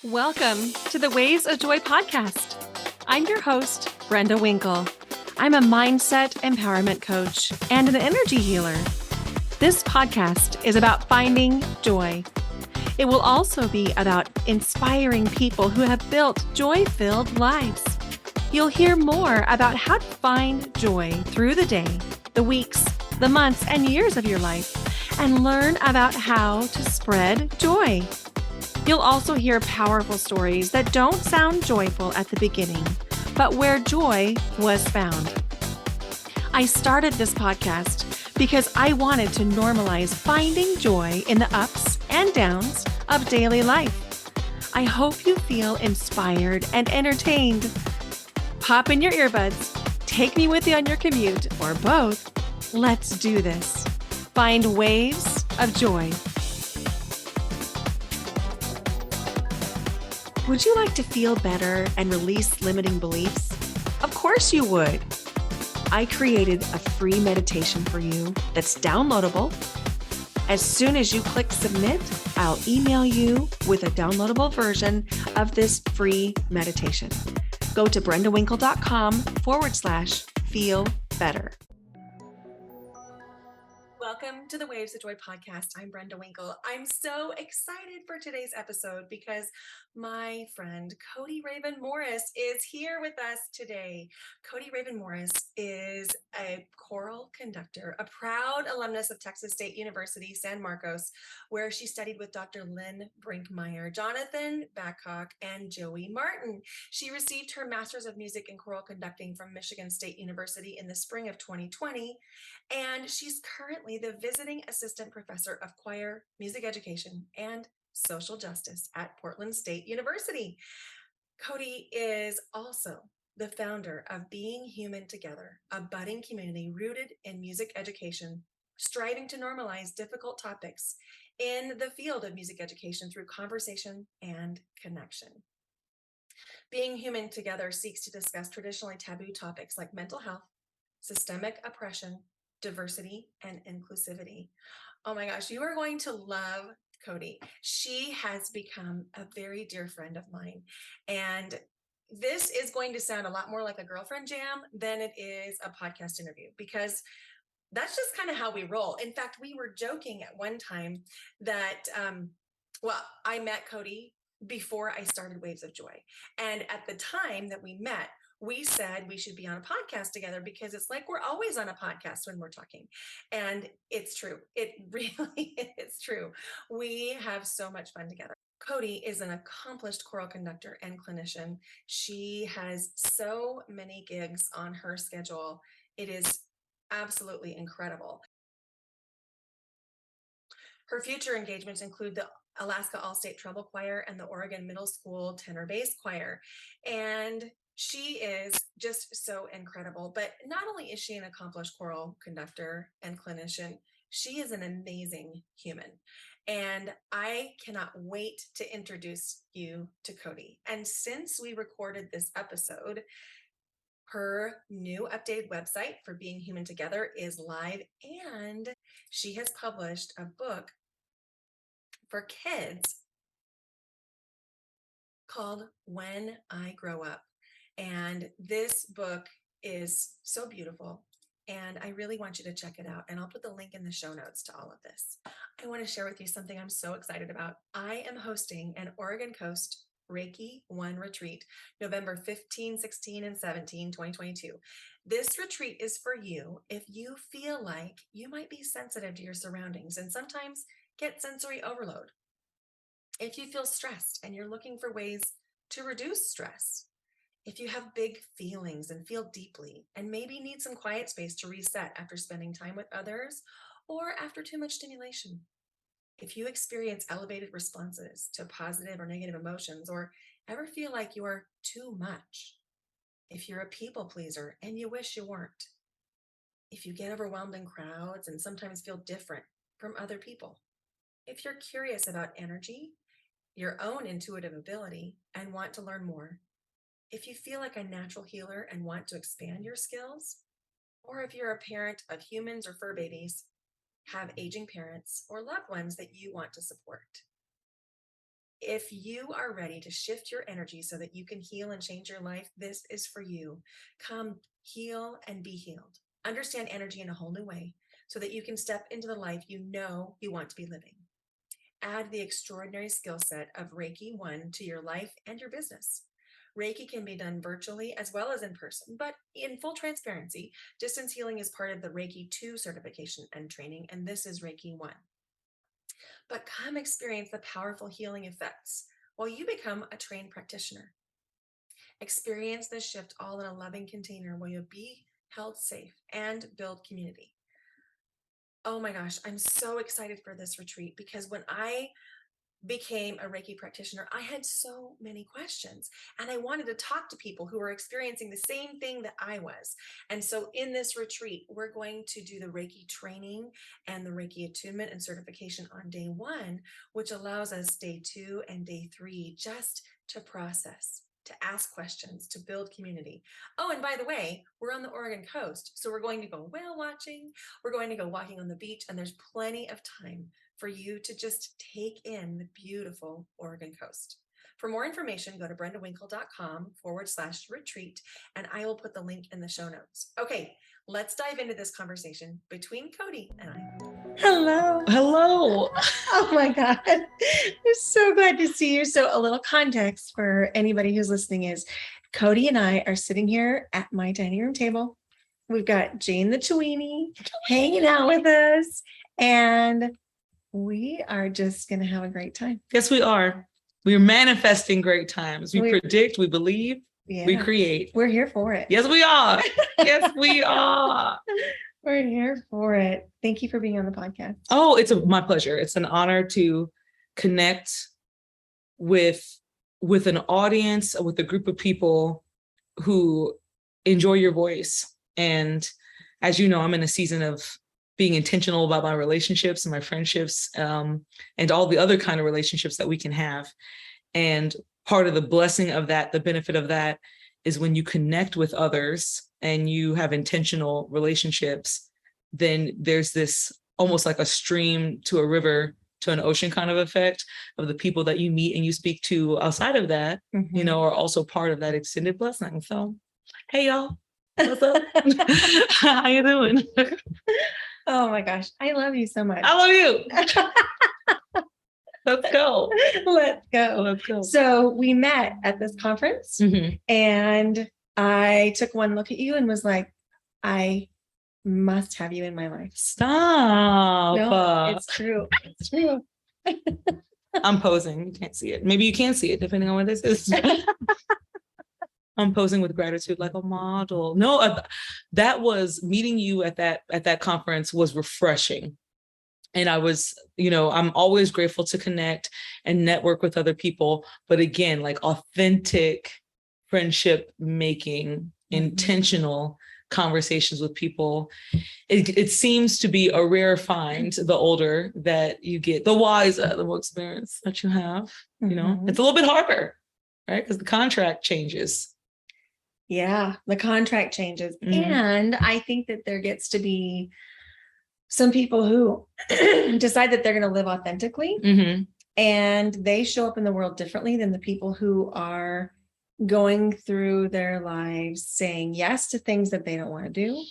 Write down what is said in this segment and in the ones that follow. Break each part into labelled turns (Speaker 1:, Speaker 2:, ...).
Speaker 1: Welcome to the Waves of Joy podcast. I'm your host, Brenda Winkle. I'm a mindset empowerment coach and an energy healer. This podcast is about finding joy. It will also be about inspiring people who have built joy-filled lives. You'll hear more about how to find joy through the day, the weeks, the months, and years of your life, and learn about how to spread joy. You'll also hear powerful stories that don't sound joyful at the beginning, but where joy was found. I started this podcast because I wanted to normalize finding joy in the ups and downs of daily life. I hope you feel inspired and entertained. Pop in your earbuds, take me with you on your commute, or both. Let's do this. Find waves of joy. Would you like to feel better and release limiting beliefs? Of course you would. I created a free meditation for you that's downloadable. As soon as you click submit, I'll email you with a downloadable version of this free meditation. Go to brendawinkle.com/feel better. Welcome to the Waves of Joy podcast. I'm Brenda Winkle. I'm so excited for today's episode because my friend Coty Raven Morris is here with us today. Coty Raven Morris is a choral conductor, a proud alumnus of Texas State University, San Marcos, where she studied with Dr. Lynn Brinckmeyer, Jonathan Bacock, and Joey Martin. She received her Master's of Music in Choral Conducting from Michigan State University in the spring of 2020, and she's currently the visiting assistant professor of choir, music education, and social justice at Portland State University. Coty is also the founder of Being Human Together, a budding community rooted in music education, striving to normalize difficult topics in the field of music education through conversation and connection. Being Human Together seeks to discuss traditionally taboo topics like mental health, systemic oppression, diversity, and inclusivity. Oh my gosh, you are going to love Coty. She has become a very dear friend of mine. And this is going to sound a lot more like a girlfriend jam than it is a podcast interview, because that's just kind of how we roll. In fact, we were joking at one time that, I met Coty before I started Waves of Joy. And at the time that we met, we said we should be on a podcast together because it's like we're always on a podcast when we're talking. And it's true. It really is true. We have so much fun together. Coty is an accomplished choral conductor and clinician. She has so many gigs on her schedule. It is absolutely incredible. Her future engagements include the Alaska All-State Treble Choir and the Oregon Middle School Tenor Bass Choir. And she is just so incredible. But not only is she an accomplished choral conductor and clinician, she is an amazing human. And I cannot wait to introduce you to Coty. And since we recorded this episode, her new updated website for Being Human Together is live, and she has published a book for kids called When I Grow Up. And this book is so beautiful, and I really want you to check it out. And I'll put the link in the show notes to all of this. I want to share with you something I'm so excited about. I am hosting an Oregon Coast Reiki 1 retreat, November 15, 16, and 17, 2022. This retreat is for you if you feel like you might be sensitive to your surroundings and sometimes get sensory overload. If you feel stressed and you're looking for ways to reduce stress, if you have big feelings and feel deeply and maybe need some quiet space to reset after spending time with others or after too much stimulation, if you experience elevated responses to positive or negative emotions or ever feel like you are too much, if you're a people pleaser and you wish you weren't, if you get overwhelmed in crowds and sometimes feel different from other people, if you're curious about energy, your own intuitive ability, and want to learn more, if you feel like a natural healer and want to expand your skills, or if you're a parent of humans or fur babies, have aging parents or loved ones that you want to support. If you are ready to shift your energy so that you can heal and change your life, this is for you. Come heal and be healed. Understand energy in a whole new way so that you can step into the life you know you want to be living. Add the extraordinary skill set of Reiki 1 to your life and your business. Reiki can be done virtually as well as in person, but in full transparency, distance healing is part of the Reiki 2 certification and training, and this is Reiki 1. But come experience the powerful healing effects while you become a trained practitioner. Experience this shift all in a loving container where you'll be held safe and build community. Oh my gosh, I'm so excited for this retreat because when I became a Reiki practitioner, I had so many questions and I wanted to talk to people who were experiencing the same thing that I was. And so in this retreat, we're going to do the Reiki training and the Reiki attunement and certification on day 1, which allows us day 2 and day 3 just to process, to ask questions, to build community. Oh, and by the way, we're on the Oregon coast. So we're going to go whale watching. We're going to go walking on the beach, and there's plenty of time for you to just take in the beautiful Oregon coast. For more information, go to brendawinkle.com/retreat, and I will put the link in the show notes. Okay, let's dive into this conversation between Coty and I.
Speaker 2: Hello.
Speaker 3: Hello.
Speaker 2: Oh my God. I'm so glad to see you. So a little context for anybody who's listening is Coty and I are sitting here at my dining room table. We've got Jane the Chewini hanging out with us, and we are just going to have a great time.
Speaker 3: Yes, we are. We're manifesting great times. We predict, we believe, we create.
Speaker 2: We're here for it.
Speaker 3: Yes, we are. Yes, we are.
Speaker 2: We're here for it. Thank you for being on the podcast.
Speaker 3: Oh, it's my pleasure. It's an honor to connect with an audience, with a group of people who enjoy your voice. And as you know, I'm in a season of being intentional about my relationships and my friendships, and all the other kind of relationships that we can have. And part of the blessing of that, the benefit of that, is when you connect with others and you have intentional relationships, then there's this almost like a stream to a river to an ocean kind of effect of the people that you meet and you speak to outside of that, you know, are also part of that extended blessing. So, hey, y'all. What's up? How you doing?
Speaker 2: Oh my gosh. I love you so much.
Speaker 3: I love you. Let's go.
Speaker 2: Let's go.
Speaker 3: Let's go.
Speaker 2: So we met at this conference, and I took one look at you and was like, I must have you in my life.
Speaker 3: Stop.
Speaker 2: No, it's true. It's true.
Speaker 3: I'm posing. You can't see it. Maybe you can see it depending on what this is. I'm posing with gratitude like a model. No, that was meeting you at that conference was refreshing. And I was, you know, I'm always grateful to connect and network with other people. But again, like authentic friendship making, intentional conversations with people. It seems to be a rare find the older that you get, the wiser, the more experience that you have, you know, it's a little bit harder, right? Because the contract changes.
Speaker 2: Yeah, the contract changes. And I think that there gets to be some people who decide that they're going to live authentically, and they show up in the world differently than the people who are going through their lives saying yes to things that they don't want to do,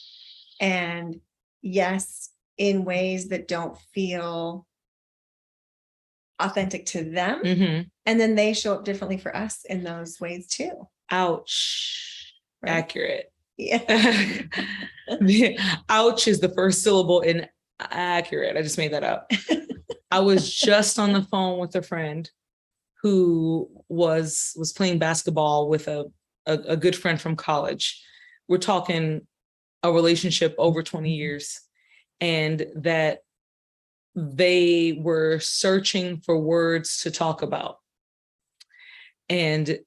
Speaker 2: and yes in ways that don't feel authentic to them. And then they show up differently for us in those ways too.
Speaker 3: Ouch. Right? Accurate.
Speaker 2: Yeah.
Speaker 3: The ouch is the first syllable in accurate. I just made that up. I was just on the phone with a friend who was playing basketball with a good friend from college. We're talking a relationship over 20 years, and that they were searching for words to talk about. And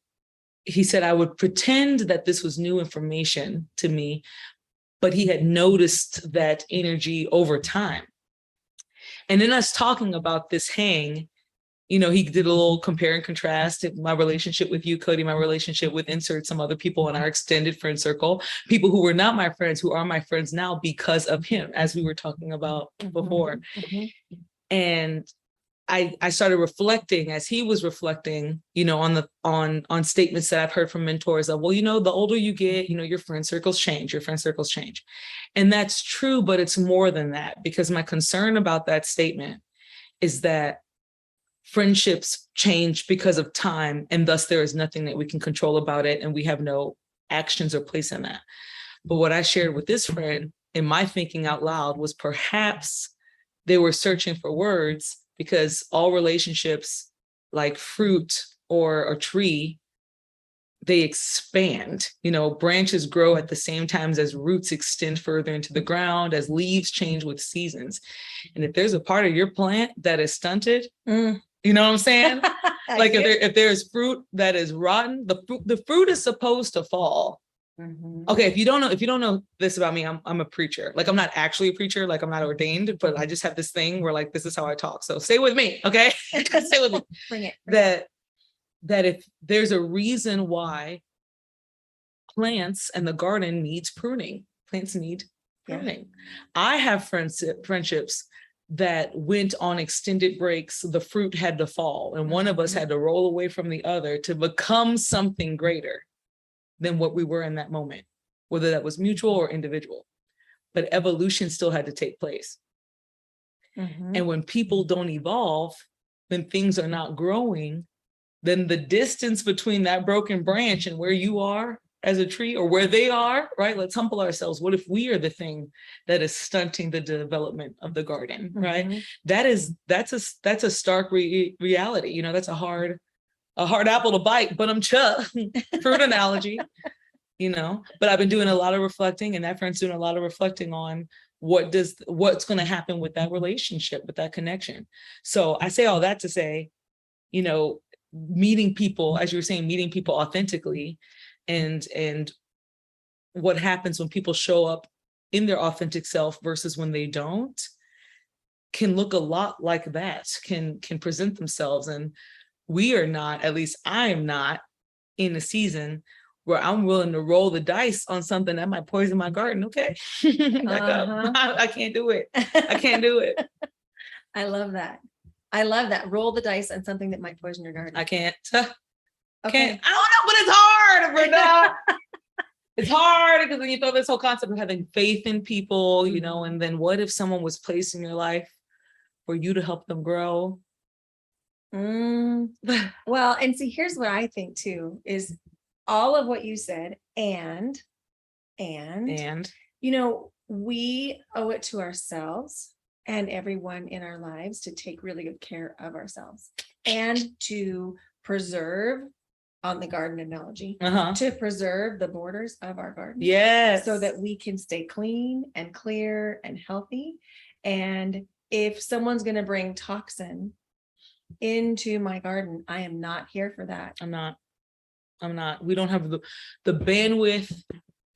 Speaker 3: he said, I would pretend that this was new information to me, but he had noticed that energy over time. And then us talking about this hang, you know, he did a little compare and contrast my relationship with you, Coty, my relationship with insert some other people in our extended friend circle, people who were not my friends, who are my friends now because of him, as we were talking about before. And I started reflecting as he was reflecting, on statements that I've heard from mentors of, well, the older you get, your friend circles change. And that's true, but it's more than that, because my concern about that statement is that friendships change because of time, and thus there is nothing that we can control about it, and we have no actions or place in that. But what I shared with this friend in my thinking out loud was perhaps they were searching for words, because all relationships, like fruit or a tree, they expand. Branches grow at the same times as roots extend further into the ground, as leaves change with seasons. And if there's a part of your plant that is stunted, you know what I'm saying? Like if there's fruit that is rotten, the fruit is supposed to fall. Mm-hmm. Okay, if you don't know this about me, I'm a preacher. Like, I'm not actually a preacher, like I'm not ordained, but I just have this thing where, like, this is how I talk. So stay with me, okay? Stay with me.
Speaker 2: Bring it.
Speaker 3: That if there's a reason why plants and the garden needs pruning, plants need pruning. Yeah. I have friendships that went on extended breaks. The fruit had to fall, and one of us had to roll away from the other to become something greater than what we were in that moment, whether that was mutual or individual. But evolution still had to take place. Mm-hmm. And when people don't evolve, when things are not growing, then the distance between that broken branch and where you are as a tree, or where they are, right? Let's humble ourselves. What if we are the thing that is stunting the development of the garden, right? Mm-hmm. That's a stark reality. That's a hard apple to bite, but I'm fruit analogy, but I've been doing a lot of reflecting, and that friend's doing a lot of reflecting on what's going to happen with that relationship, with that connection. So I say all that to say, meeting people, as you were saying, meeting people authentically, and what happens when people show up in their authentic self versus when they don't, can look a lot like that, can present themselves. And we are not, at least I am not, in a season where I'm willing to roll the dice on something that might poison my garden. Okay. Back up. I can't do it. I can't do it.
Speaker 2: I love that. Roll the dice on something that might poison your garden.
Speaker 3: I can't. Okay. I don't know, but it's hard, Brenda. It's hard because then you throw this whole concept of having faith in people, and then what if someone was placed in your life for you to help them grow?
Speaker 2: Well, and see, here's what I think too, is all of what you said, and we owe it to ourselves and everyone in our lives to take really good care of ourselves, and to preserve, on the garden analogy, to preserve the borders of our garden.
Speaker 3: Yes.
Speaker 2: So that we can stay clean and clear and healthy. And if someone's going to bring toxin into my garden, I am not here for that.
Speaker 3: I'm not. We don't have the bandwidth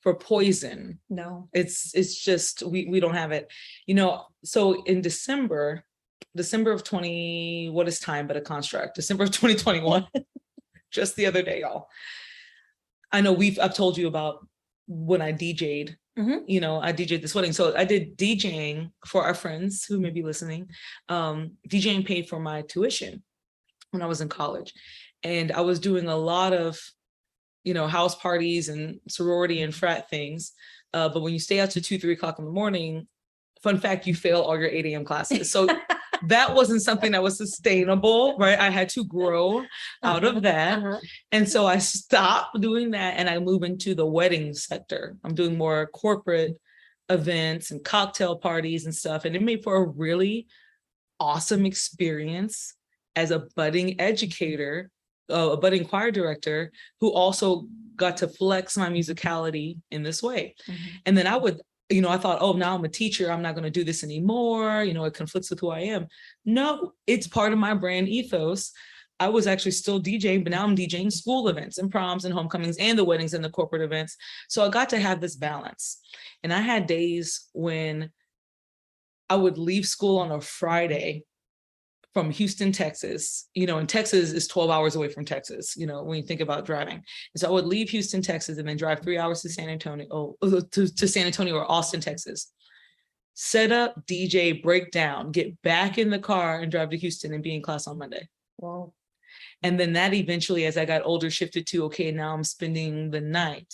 Speaker 3: for poison.
Speaker 2: No.
Speaker 3: It's just, we don't have it. So in December of 20, what is time but a construct? December of 2021. Just the other day, y'all. I know I've told you about when I DJ'd. Mm-hmm. I DJ'd this wedding. So I did DJing for our friends who may be listening. DJing paid for my tuition when I was in college. And I was doing a lot of, house parties and sorority and frat things. But when you stay out to 2-3 o'clock in the morning, fun fact, you fail all your 8 a.m. classes. So that wasn't something that was sustainable, right? I had to grow out of that. And so I stopped doing that, and I moved into the wedding sector. I'm doing more corporate events and cocktail parties and stuff. And it made for a really awesome experience as a budding educator, a budding choir director, who also got to flex my musicality in this way. Mm-hmm. And then I would, I thought, oh, now I'm a teacher, I'm not going to do this anymore. It conflicts with who I am. No, it's part of my brand ethos. I was actually still DJing, but now I'm DJing school events and proms and homecomings and the weddings and the corporate events. So I got to have this balance. And I had days when I would leave school on a Friday from Houston, Texas, and Texas is 12 hours away from Texas, when you think about driving. And so I would leave Houston, Texas, and then drive 3 hours to San Antonio, to San Antonio or Austin, Texas, set up, DJ, break down, get back in the car and drive to Houston and be in class on Monday.
Speaker 2: Wow.
Speaker 3: And then that eventually, as I got older, shifted to, okay, now I'm spending the night.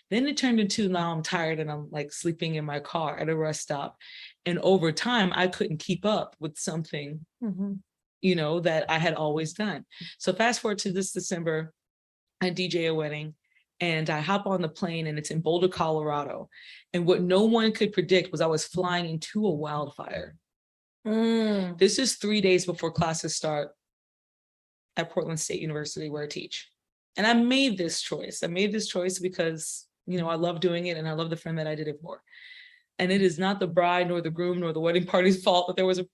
Speaker 3: Then it turned into, now I'm tired and I'm like sleeping in my car at a rest stop. And over time, I couldn't keep up with something, you know, that I had always done. So fast forward to this December, I DJ a wedding and I hop on the plane and it's in Boulder, Colorado. And what no one could predict was I was flying into a wildfire. This is 3 days before classes start at Portland State University where I teach. And I made this choice. I made this choice because, you know, I love doing it and I love the friend that I did it for. And it is not the bride nor the groom nor the wedding party's fault that there was a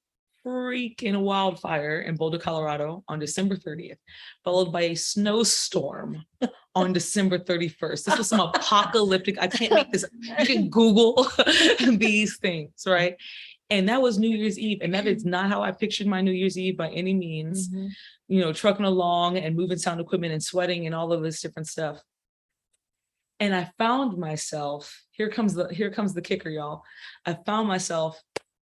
Speaker 3: freaking wildfire in Boulder, Colorado on December 30th, followed by a snowstorm on December 31st. This was some apocalyptic, I can't make this, you can Google these things, right? And that was New Year's Eve. And that is not how I pictured my New Year's Eve by any means, you know, trucking along and moving sound equipment and sweating and all of this different stuff. And I found myself, here comes the kicker, y'all. I found myself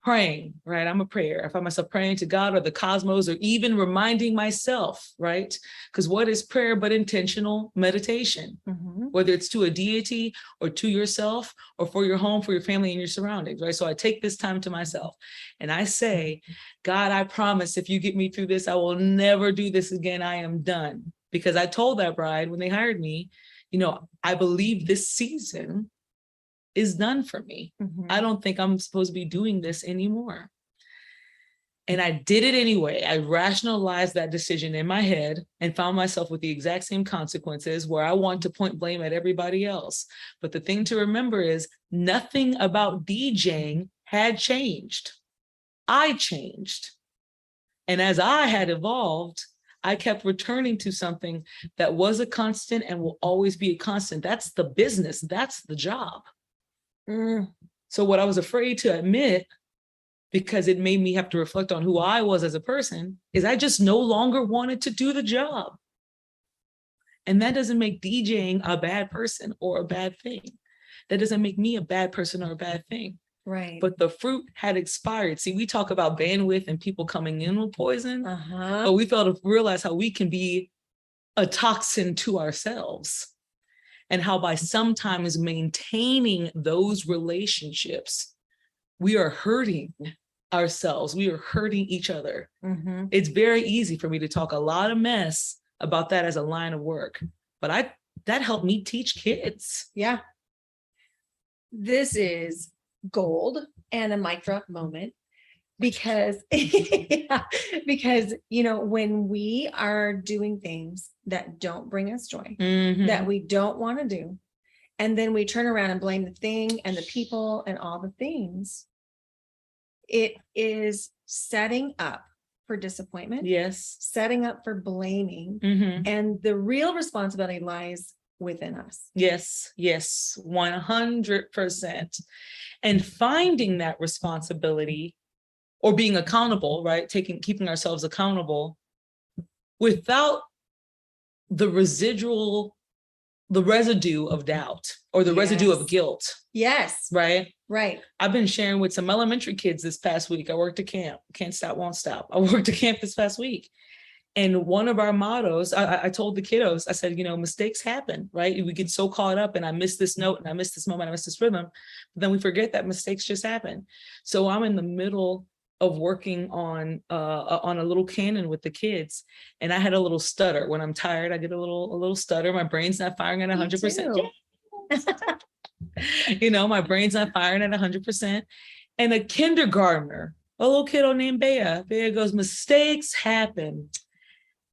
Speaker 3: praying, right? I'm a prayer. I found myself praying to God or the cosmos, or even reminding myself, right? Because what is prayer but intentional meditation? Whether it's to a deity or to yourself or for your home, for your family and your surroundings, right? So I take this time to myself and I say, God, I promise if you get me through this, I will never do this again. I am done. Because I told that bride when they hired me, you know, I believe this season is done for me. I don't think I'm supposed to be doing this anymore. And I did it anyway. I rationalized that decision in my head and found myself with the exact same consequences where I want to point blame at everybody else. But the thing to remember is nothing about DJing had changed. I changed. And as I had evolved, I kept returning to something that was a constant and will always be a constant. That's the business. That's the job. So what I was afraid to admit, because it made me have to reflect on who I was as a person, is I just no longer wanted to do the job. And that doesn't make DJing a bad person or a bad thing. That doesn't make me a bad person or a bad thing.
Speaker 2: Right.
Speaker 3: But the fruit had expired. See, we talk about bandwidth and people coming in with poison, but we fail to realize how we can be a toxin to ourselves. And how by sometimes maintaining those relationships, we are hurting ourselves. We are hurting each other. It's very easy for me to talk a lot of mess about that as a line of work, but that helped me teach kids.
Speaker 2: Yeah. This is gold and a mic drop moment because, because, you know, when we are doing things that don't bring us joy, that we don't want to do, and then we turn around and blame the thing and the people and all the things, it is setting up for disappointment.
Speaker 3: Yes.
Speaker 2: Setting up for blaming. And the real responsibility lies within us.
Speaker 3: Yes. Yes. 100%. And finding that responsibility or being accountable, right? Keeping ourselves accountable without the residue of doubt or the residue of guilt.
Speaker 2: Yes.
Speaker 3: Right.
Speaker 2: Right.
Speaker 3: I've been sharing with some elementary kids this past week. I worked at camp. Can't stop, won't stop. I worked at camp this past week. And one of our mottos, I told the kiddos, I said, you know, mistakes happen, right? We get so caught up and I missed this note and I missed this moment, I missed this rhythm. But then we forget that mistakes just happen. So I'm in the middle of working on a little canon with the kids. And I had a little stutter. When I'm tired, I get a little stutter. My brain's not firing at 100%. You know, my brain's not firing at 100%. And a kindergartner, a little kiddo named Bea goes, mistakes happen.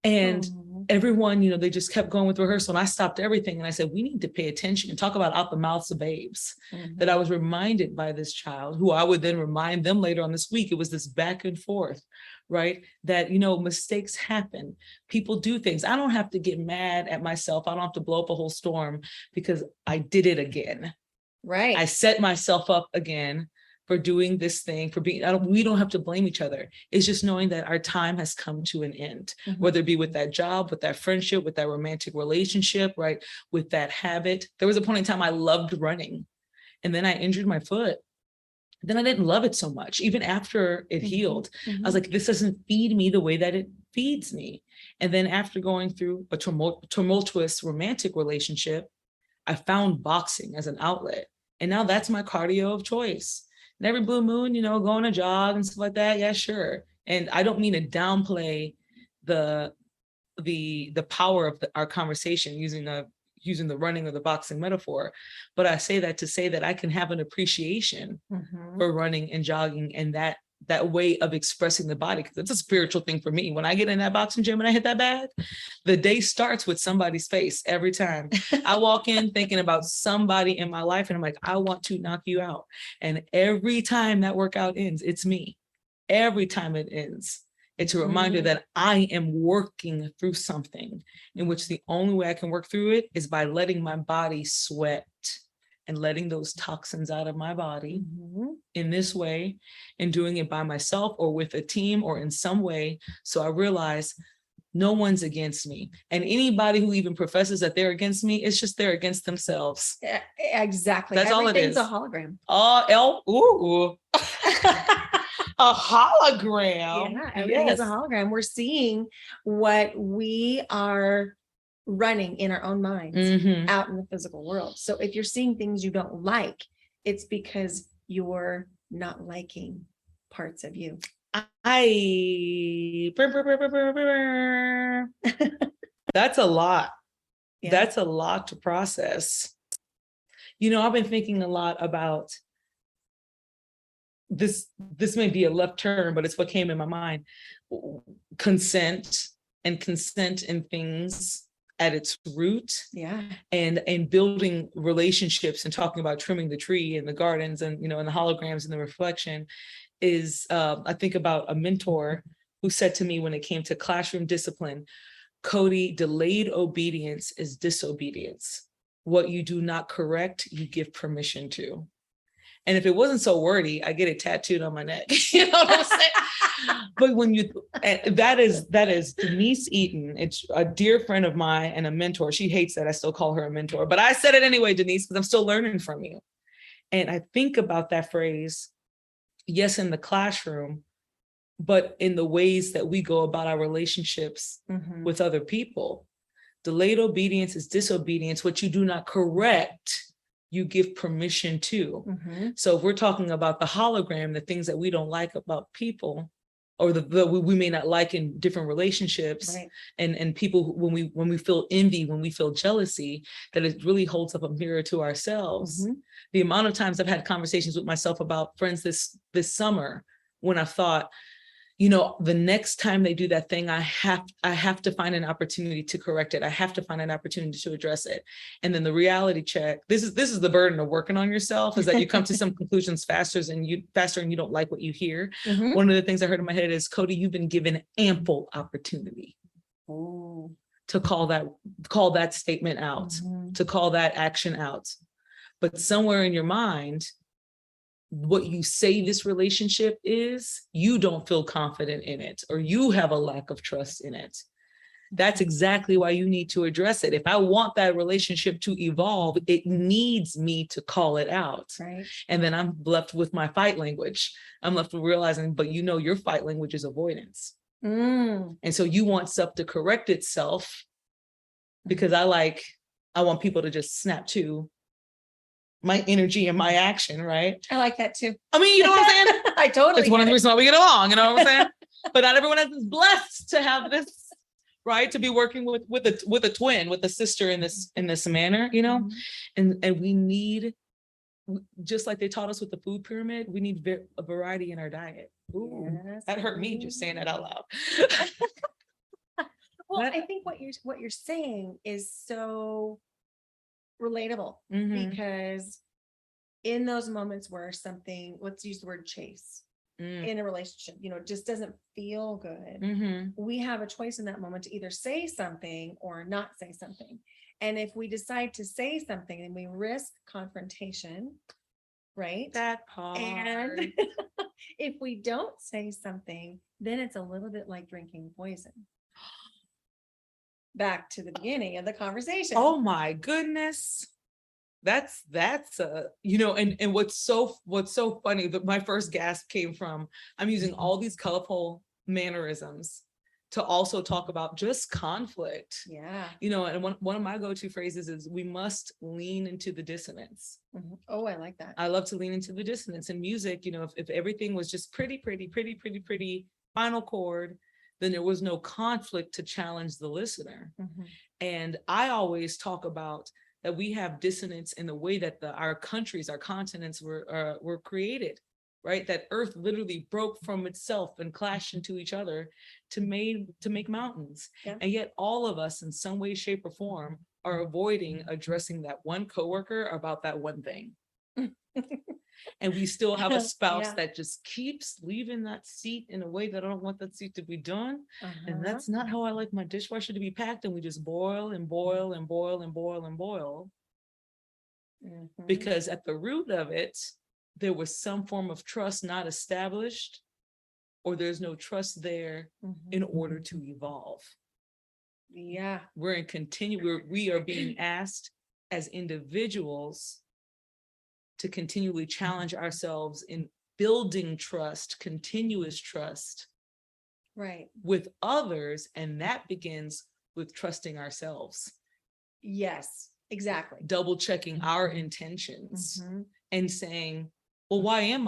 Speaker 3: And everyone, you know, they just kept going with rehearsal. And I stopped everything. And I said, we need to pay attention and talk about out the mouths of babes. That I was reminded by this child, who I would then remind them later on this week. It was this back and forth, right? That, you know, mistakes happen. People do things. I don't have to get mad at myself. I don't have to blow up a whole storm because I did it again.
Speaker 2: Right.
Speaker 3: I set myself up again for doing this thing, for being, we don't have to blame each other. It's just knowing that our time has come to an end, whether it be with that job, with that friendship, with that romantic relationship, right? With that habit. There was a point in time I loved running and then I injured my foot Then I didn't love it so much. Even after it healed, I was like, this doesn't feed me the way that it feeds me. And then after going through a tumultuous romantic relationship, I found boxing as an outlet. And now that's my cardio of choice. And every blue moon, you know, going a jog and stuff like that. Yeah, sure. And I don't mean to downplay the power of our conversation using the running or the boxing metaphor, but I say that to say that I can have an appreciation for running and jogging and that way of expressing the body, because it's a spiritual thing for me. When I get in that boxing gym and I hit that bag, the day starts with somebody's face every time. I walk in thinking about somebody in my life and I'm like, I want to knock you out. And every time that workout ends, it's me. Every time it ends, it's a reminder that I am working through something in which the only way I can work through it is by letting my body sweat and letting those toxins out of my body in this way, and doing it by myself or with a team or in some way. So I realize no one's against me. And anybody who even professes that they're against me, it's just they're against themselves.
Speaker 2: Yeah, exactly.
Speaker 3: That's all it is.
Speaker 2: Everything's a hologram.
Speaker 3: A hologram.
Speaker 2: Yeah, everything is a hologram. We're seeing what we are running in our own minds out in the physical world. So if you're seeing things you don't like, it's because you're not liking parts of you.
Speaker 3: That's a lot.
Speaker 2: Yeah.
Speaker 3: That's a lot to process. You know, I've been thinking a lot about this may be a left turn, but it's what came in my mind. Consent in things at its root.
Speaker 2: Yeah.
Speaker 3: And building relationships and talking about trimming the tree and the gardens and, you know, and the holograms and the reflection is, I think about a mentor who said to me when it came to classroom discipline, Coty, delayed obedience is disobedience. What you do not correct, you give permission to. And if it wasn't so wordy, I get it tattooed on my neck. You know what I'm saying? But when that is Denise Eaton. It's a dear friend of mine and a mentor. She hates that I still call her a mentor, but I said it anyway, Denise, because I'm still learning from you. And I think about that phrase, yes, in the classroom, but in the ways that we go about our relationships with other people. Delayed obedience is disobedience. What you do not correct, you give permission to. So if we're talking about the hologram, the things that we don't like about people, or we may not like in different relationships, right. and people, when we feel envy, when we feel jealousy, that it really holds up a mirror to ourselves. The amount of times I've had conversations with myself about friends this summer, when I thought, you know, the next time they do that thing, I have to find an opportunity to correct it. I have to find an opportunity to address it. And then the reality check, this is the burden of working on yourself, is that you come to some conclusions faster and you don't like what you hear. One of the things I heard in my head is, Coty, you've been given ample opportunity to call that statement out, to call that action out. But somewhere in your mind, what you say this relationship is, you don't feel confident in it, or you have a lack of trust in it. That's exactly why you need to address it. If I want that relationship to evolve, it needs me to call it out. Right. And then I'm left with my fight language. I'm left with realizing, but you know, your fight language is avoidance. And so you want stuff to correct itself, because I want people to just snap to my energy and my action, right?
Speaker 2: I like that too.
Speaker 3: I mean, you know what I'm saying?
Speaker 2: I totally.
Speaker 3: It's one of the reasons why we get along, you know what I'm saying? But not everyone is blessed to have this, right? To be working with a twin, with a sister in this manner, you know? And we need, just like they taught us with the food pyramid, we need a variety in our diet. Ooh, yes. That hurt me just saying that out loud.
Speaker 2: Well, I think what you're saying is so relatable, because in those moments where something, let's use the word chase in a relationship, you know, it just doesn't feel good. We have a choice in that moment to either say something or not say something. And if we decide to say something, then we risk confrontation, right?
Speaker 3: That part.
Speaker 2: And if we don't say something, then it's a little bit like drinking poison. Back to the beginning of the conversation.
Speaker 3: Oh my goodness. that's and what's so funny that my first gasp came from, I'm using all these colorful mannerisms to also talk about just conflict.
Speaker 2: Yeah.
Speaker 3: And one of my go-to phrases is, we must lean into the dissonance.
Speaker 2: Mm-hmm. Oh, I like that.
Speaker 3: I love to lean into the dissonance in music. If everything was just pretty, final chord, then there was no conflict to challenge the listener.
Speaker 2: Mm-hmm.
Speaker 3: And I always talk about that we have dissonance in the way that our countries, our continents were created, right? That Earth literally broke from itself and clashed into each other to make mountains.
Speaker 2: Yeah.
Speaker 3: And yet all of us in some way, shape, or form are avoiding addressing that one coworker about that one thing. And we still have a spouse that just keeps leaving that seat in a way that I don't want that seat to be done. And that's not how I like my dishwasher to be packed. And we just boil and boil and boil and boil and boil. Mm-hmm. Because at the root of it, there was some form of trust not established, or there's no trust there in order to evolve.
Speaker 2: Yeah.
Speaker 3: We are being asked as individuals to continually challenge ourselves in building trust, continuous trust,
Speaker 2: right,
Speaker 3: with others. And that begins with trusting ourselves.
Speaker 2: Yes, exactly.
Speaker 3: Double checking our intentions and saying, well,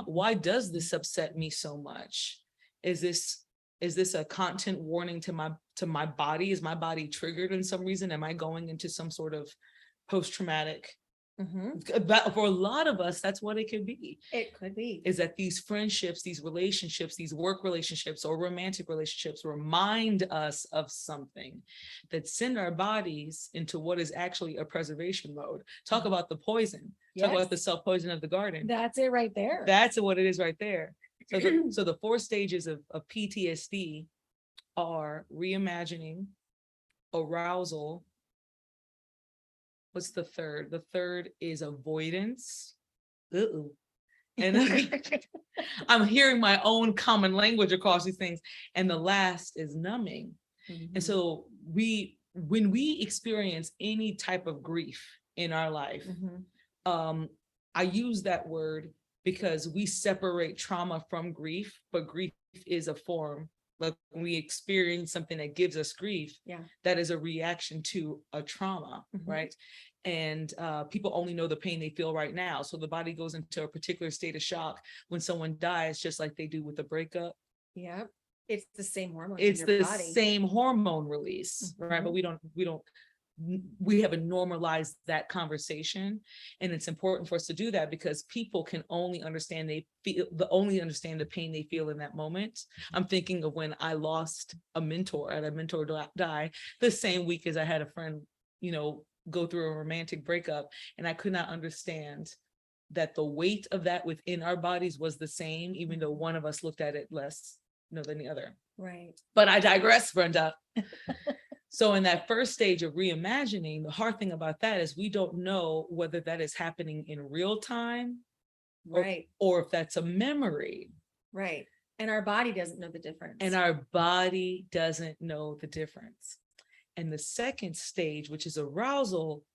Speaker 3: why does this upset me so much? Is this a content warning to my body? Is my body triggered in some reason? Am I going into some sort of post-traumatic? But for a lot of us, that's what it could be.
Speaker 2: It could be.
Speaker 3: Is that these friendships, these relationships, these work relationships or romantic relationships remind us of something that send our bodies into what is actually a preservation mode. Talk about the poison. Yes. Talk about the self-poison of the garden.
Speaker 2: That's it right there.
Speaker 3: That's what it is right there. So the 4 stages of PTSD are reimagining, arousal. What's the third? The third is avoidance. And I'm hearing my own common language across these things. And the last is numbing. And so when we experience any type of grief in our life, I use that word because we separate trauma from grief, but grief is a form. Like when we experience something that gives us grief, that is a reaction to a trauma, right? And people only know the pain they feel right now. So the body goes into a particular state of shock when someone dies, just like they do with a breakup.
Speaker 2: Yeah, it's the same hormone.
Speaker 3: It's the same hormone release, right? But we haven't normalized that conversation, and it's important for us to do that because people can only understand the pain they feel in that moment. I'm thinking of when I lost a mentor, and a mentor die the same week as I had a friend, go through a romantic breakup, and I could not understand that the weight of that within our bodies was the same, even though one of us looked at it less, than the other.
Speaker 2: Right.
Speaker 3: But I digress, Brenda. So in that first stage of reimagining, the hard thing about that is we don't know whether that is happening in real time,
Speaker 2: right,
Speaker 3: or if that's a memory.
Speaker 2: Right. And our body doesn't know the difference.
Speaker 3: And the second stage, which is arousal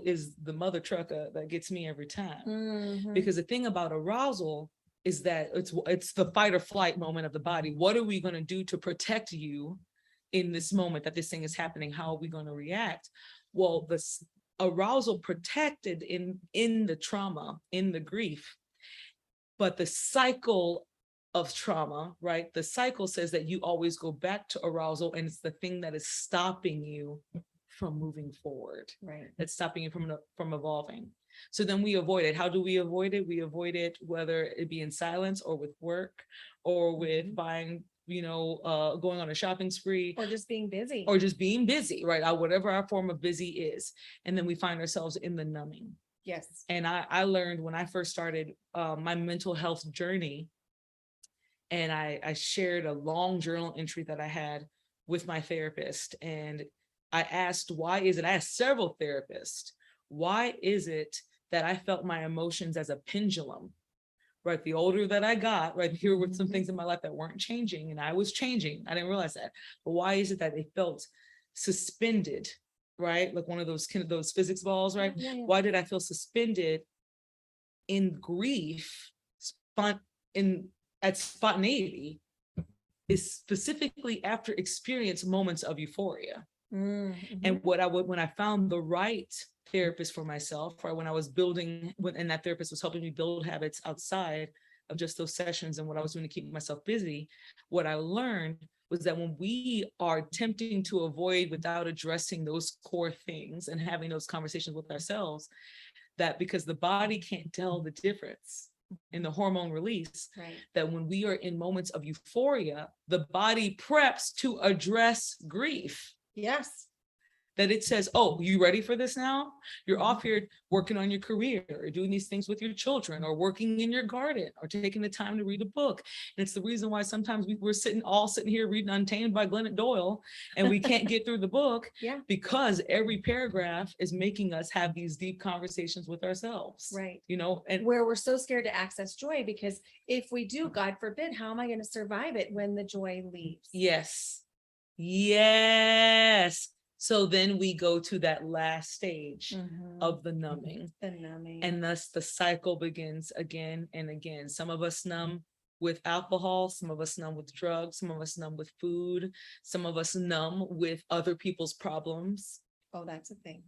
Speaker 3: is the mother trucker that gets me every time. Because the thing about arousal is that it's the fight or flight moment of the body. What are we going to do to protect you in this moment that this thing is happening? How are we going to react? Well, the arousal protected in the trauma, in the grief, but the cycle of trauma, right? The cycle says that you always go back to arousal, and it's the thing that is stopping you from moving forward.
Speaker 2: Right.
Speaker 3: That's stopping you from evolving. So then we avoid it. How do we avoid it? We avoid it whether it be in silence or with work or with buying, going on a shopping spree.
Speaker 2: Or just being busy.
Speaker 3: Right? Whatever our form of busy is. And then we find ourselves in the numbing.
Speaker 2: Yes.
Speaker 3: And I learned when I first started my mental health journey, and I shared a long journal entry that I had with my therapist. And I asked, I asked several therapists, why is it that I felt my emotions as a pendulum? Right. The older that I got, right, here were some things in my life that weren't changing, and I was changing. I didn't realize that. But why is it that they felt suspended right? Like one of those those physics balls, right?
Speaker 2: Yeah, yeah.
Speaker 3: Why did I feel suspended in grief, at spontaneity, is specifically after experience moments of euphoria.
Speaker 2: Mm-hmm.
Speaker 3: And when I found the right therapist for myself, or when I was building, and that therapist was helping me build habits outside of just those sessions and what I was doing to keep myself busy, what I learned was that when we are attempting to avoid without addressing those core things and having those conversations with ourselves, that because the body can't tell the difference in the hormone release,
Speaker 2: right,
Speaker 3: that when we are in moments of euphoria, the body preps to address grief.
Speaker 2: yes,
Speaker 3: That it says, oh, you ready for this now? You're off here working on your career, or doing these things with your children, or working in your garden, or taking the time to read a book. And it's the reason why sometimes we're sitting here reading Untamed by Glennon Doyle, and we can't get through the book
Speaker 2: yeah,
Speaker 3: because every paragraph is making us have these deep conversations with ourselves.
Speaker 2: right.
Speaker 3: You know, and
Speaker 2: Where we're so scared to access joy, because if we do, God forbid, how am I going to survive it when the joy leaves?
Speaker 3: yes. Yes. So then we go to that last stage of the numbing.
Speaker 2: The numbing.
Speaker 3: And thus the cycle begins again and again. Some of us numb with alcohol, some of us numb with drugs, some of us numb with food, some of us numb with other people's problems.
Speaker 2: Oh, that's a thing.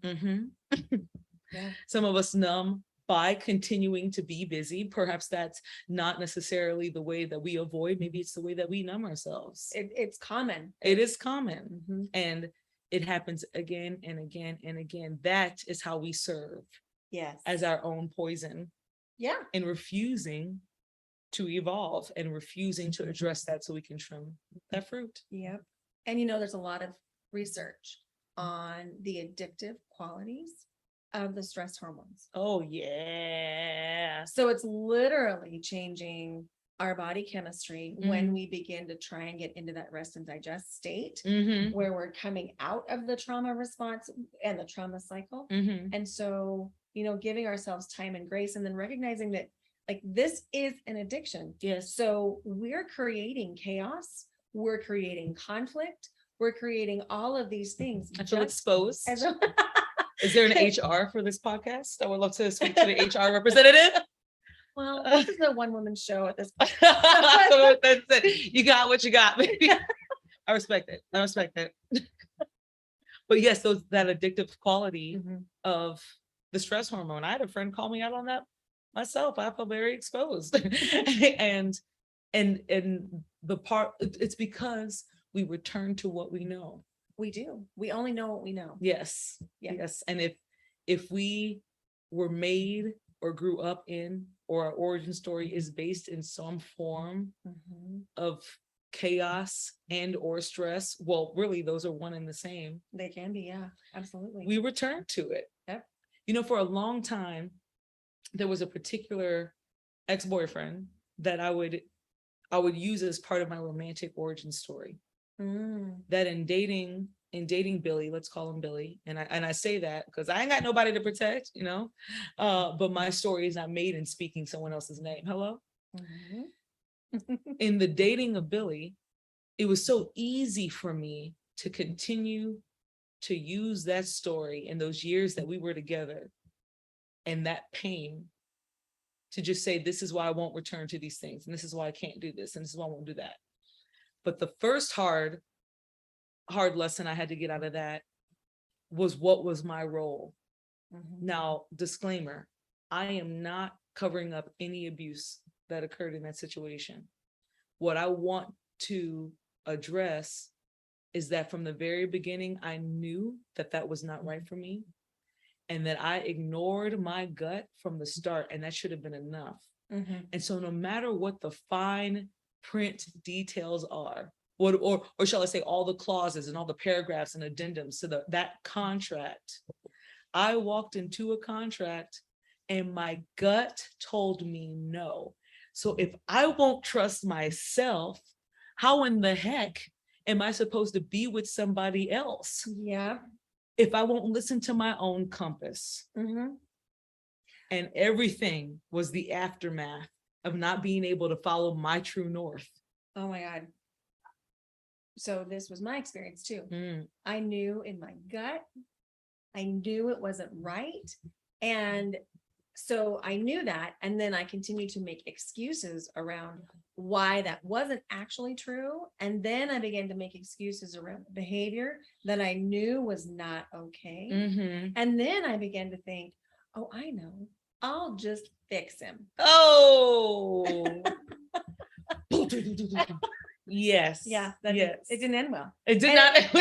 Speaker 3: Yeah. Some of us numb by continuing to be busy. Perhaps that's not necessarily the way that we avoid. Maybe it's the way that we numb ourselves.
Speaker 2: It's common.
Speaker 3: It is common. And it happens again and again and again. That is how we serve.
Speaker 2: Yes.
Speaker 3: As our own poison.
Speaker 2: Yeah.
Speaker 3: And refusing to evolve and refusing to address that so we can trim that fruit.
Speaker 2: Yep. And there's a lot of research on the addictive qualities of the stress hormones.
Speaker 3: Oh, yeah.
Speaker 2: So it's literally changing our body chemistry when we begin to try and get into that rest and digest state, where we're coming out of the trauma response and the trauma cycle. And so, giving ourselves time and grace, and then recognizing that like this is an addiction.
Speaker 3: Yes.
Speaker 2: So we're creating chaos, we're creating conflict, we're creating all of these things.
Speaker 3: I feel exposed. Is there an HR for this podcast? I would love to speak to the HR representative.
Speaker 2: Well, this is a one-woman show at this point.
Speaker 3: So that's it. You got what you got, baby. I respect it. But yes, that addictive quality of the stress hormone. I had a friend call me out on that myself. I felt very exposed. and the part, it's because we return to what we know.
Speaker 2: We do. We only know what we know.
Speaker 3: Yes. Yes. And if we were made or grew up in, or our origin story is based in some form of chaos and or stress, well, really, those are one and the same.
Speaker 2: They can be, yeah, absolutely.
Speaker 3: We return to it.
Speaker 2: Yep.
Speaker 3: For a long time, there was a particular ex-boyfriend that I would use as part of my romantic origin story. That in dating Billy, let's call him Billy, and I say that because I ain't got nobody to protect, but my story is not made in speaking someone else's name. Hello. In the dating of Billy, it was so easy for me to continue to use that story in those years that we were together, and that pain, to just say, this is why I won't return to these things, and this is why I can't do this, and this is why I won't do that. But the first hard lesson I had to get out of that was, what was my role? Now, disclaimer, I am not covering up any abuse that occurred in that situation. What I want to address is that from the very beginning, I knew that was not right for me, and that I ignored my gut from the start, and that should have been enough. And so no matter what the fine print details are, or shall I say all the clauses and all the paragraphs and addendums to that contract, I walked into a contract and my gut told me no. So if I won't trust myself, how in the heck am I supposed to be with somebody else?
Speaker 2: Yeah.
Speaker 3: If I won't listen to my own compass. And everything was the aftermath of not being able to follow my true north.
Speaker 2: Oh my God. So this was my experience too. I knew in my gut I knew it wasn't right. And so I knew that. And then I continued to make excuses around why that wasn't actually true. And then I began to make excuses around behavior that I knew was not okay.
Speaker 3: Mm-hmm.
Speaker 2: And then I began to think, oh, I know, I'll just fix him.
Speaker 3: Oh. Yes.
Speaker 2: Yeah.
Speaker 3: Yes.
Speaker 2: It didn't end well.
Speaker 3: It did
Speaker 2: And
Speaker 3: not.
Speaker 2: it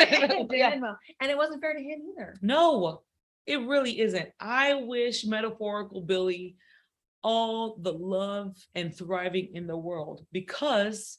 Speaker 2: didn't end well. And it wasn't fair to him either.
Speaker 3: No, it really isn't. I wish metaphorical Billy all the love and thriving in the world, because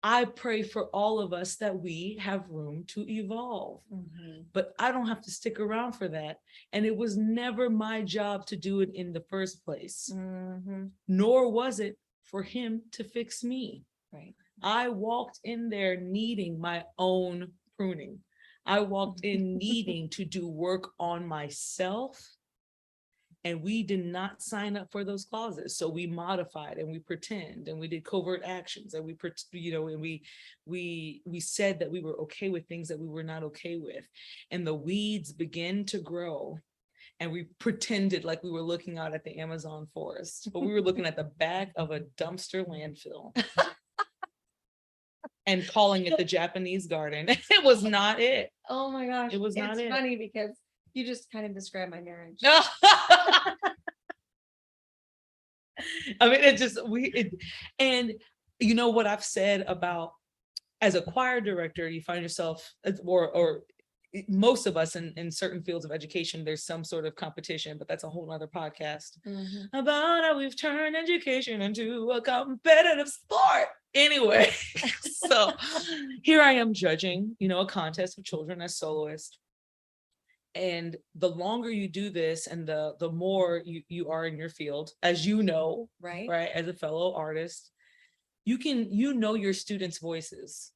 Speaker 3: I pray for all of us that we have room to evolve.
Speaker 2: Mm-hmm.
Speaker 3: But I don't have to stick around for that. And it was never my job to do it in the first place,
Speaker 2: Mm-hmm.
Speaker 3: nor was it for him to fix me.
Speaker 2: Right.
Speaker 3: I walked in there needing my own pruning. I walked in needing to do work on myself. And we did not sign up for those clauses. So we modified and we pretend and we did covert actions and we said that we were okay with things that we were not okay with. And the weeds began to grow. And we pretended like we were looking out at the Amazon forest, but we were looking at the back of a dumpster landfill and calling it the Japanese garden. It was not it.
Speaker 2: Oh my gosh.
Speaker 3: It was not it.
Speaker 2: It's funny because you just kind of described my marriage.
Speaker 3: I mean, and you know what I've said about, as a choir director, you find yourself, or most of us in certain fields of education, there's some sort of competition, but that's a whole other podcast about how we've turned education into a competitive sport. Anyway, so here I am judging, a contest of children as soloists. And the longer you do this and the more you are in your field, as you know, right, as a fellow artist, you know your students' voices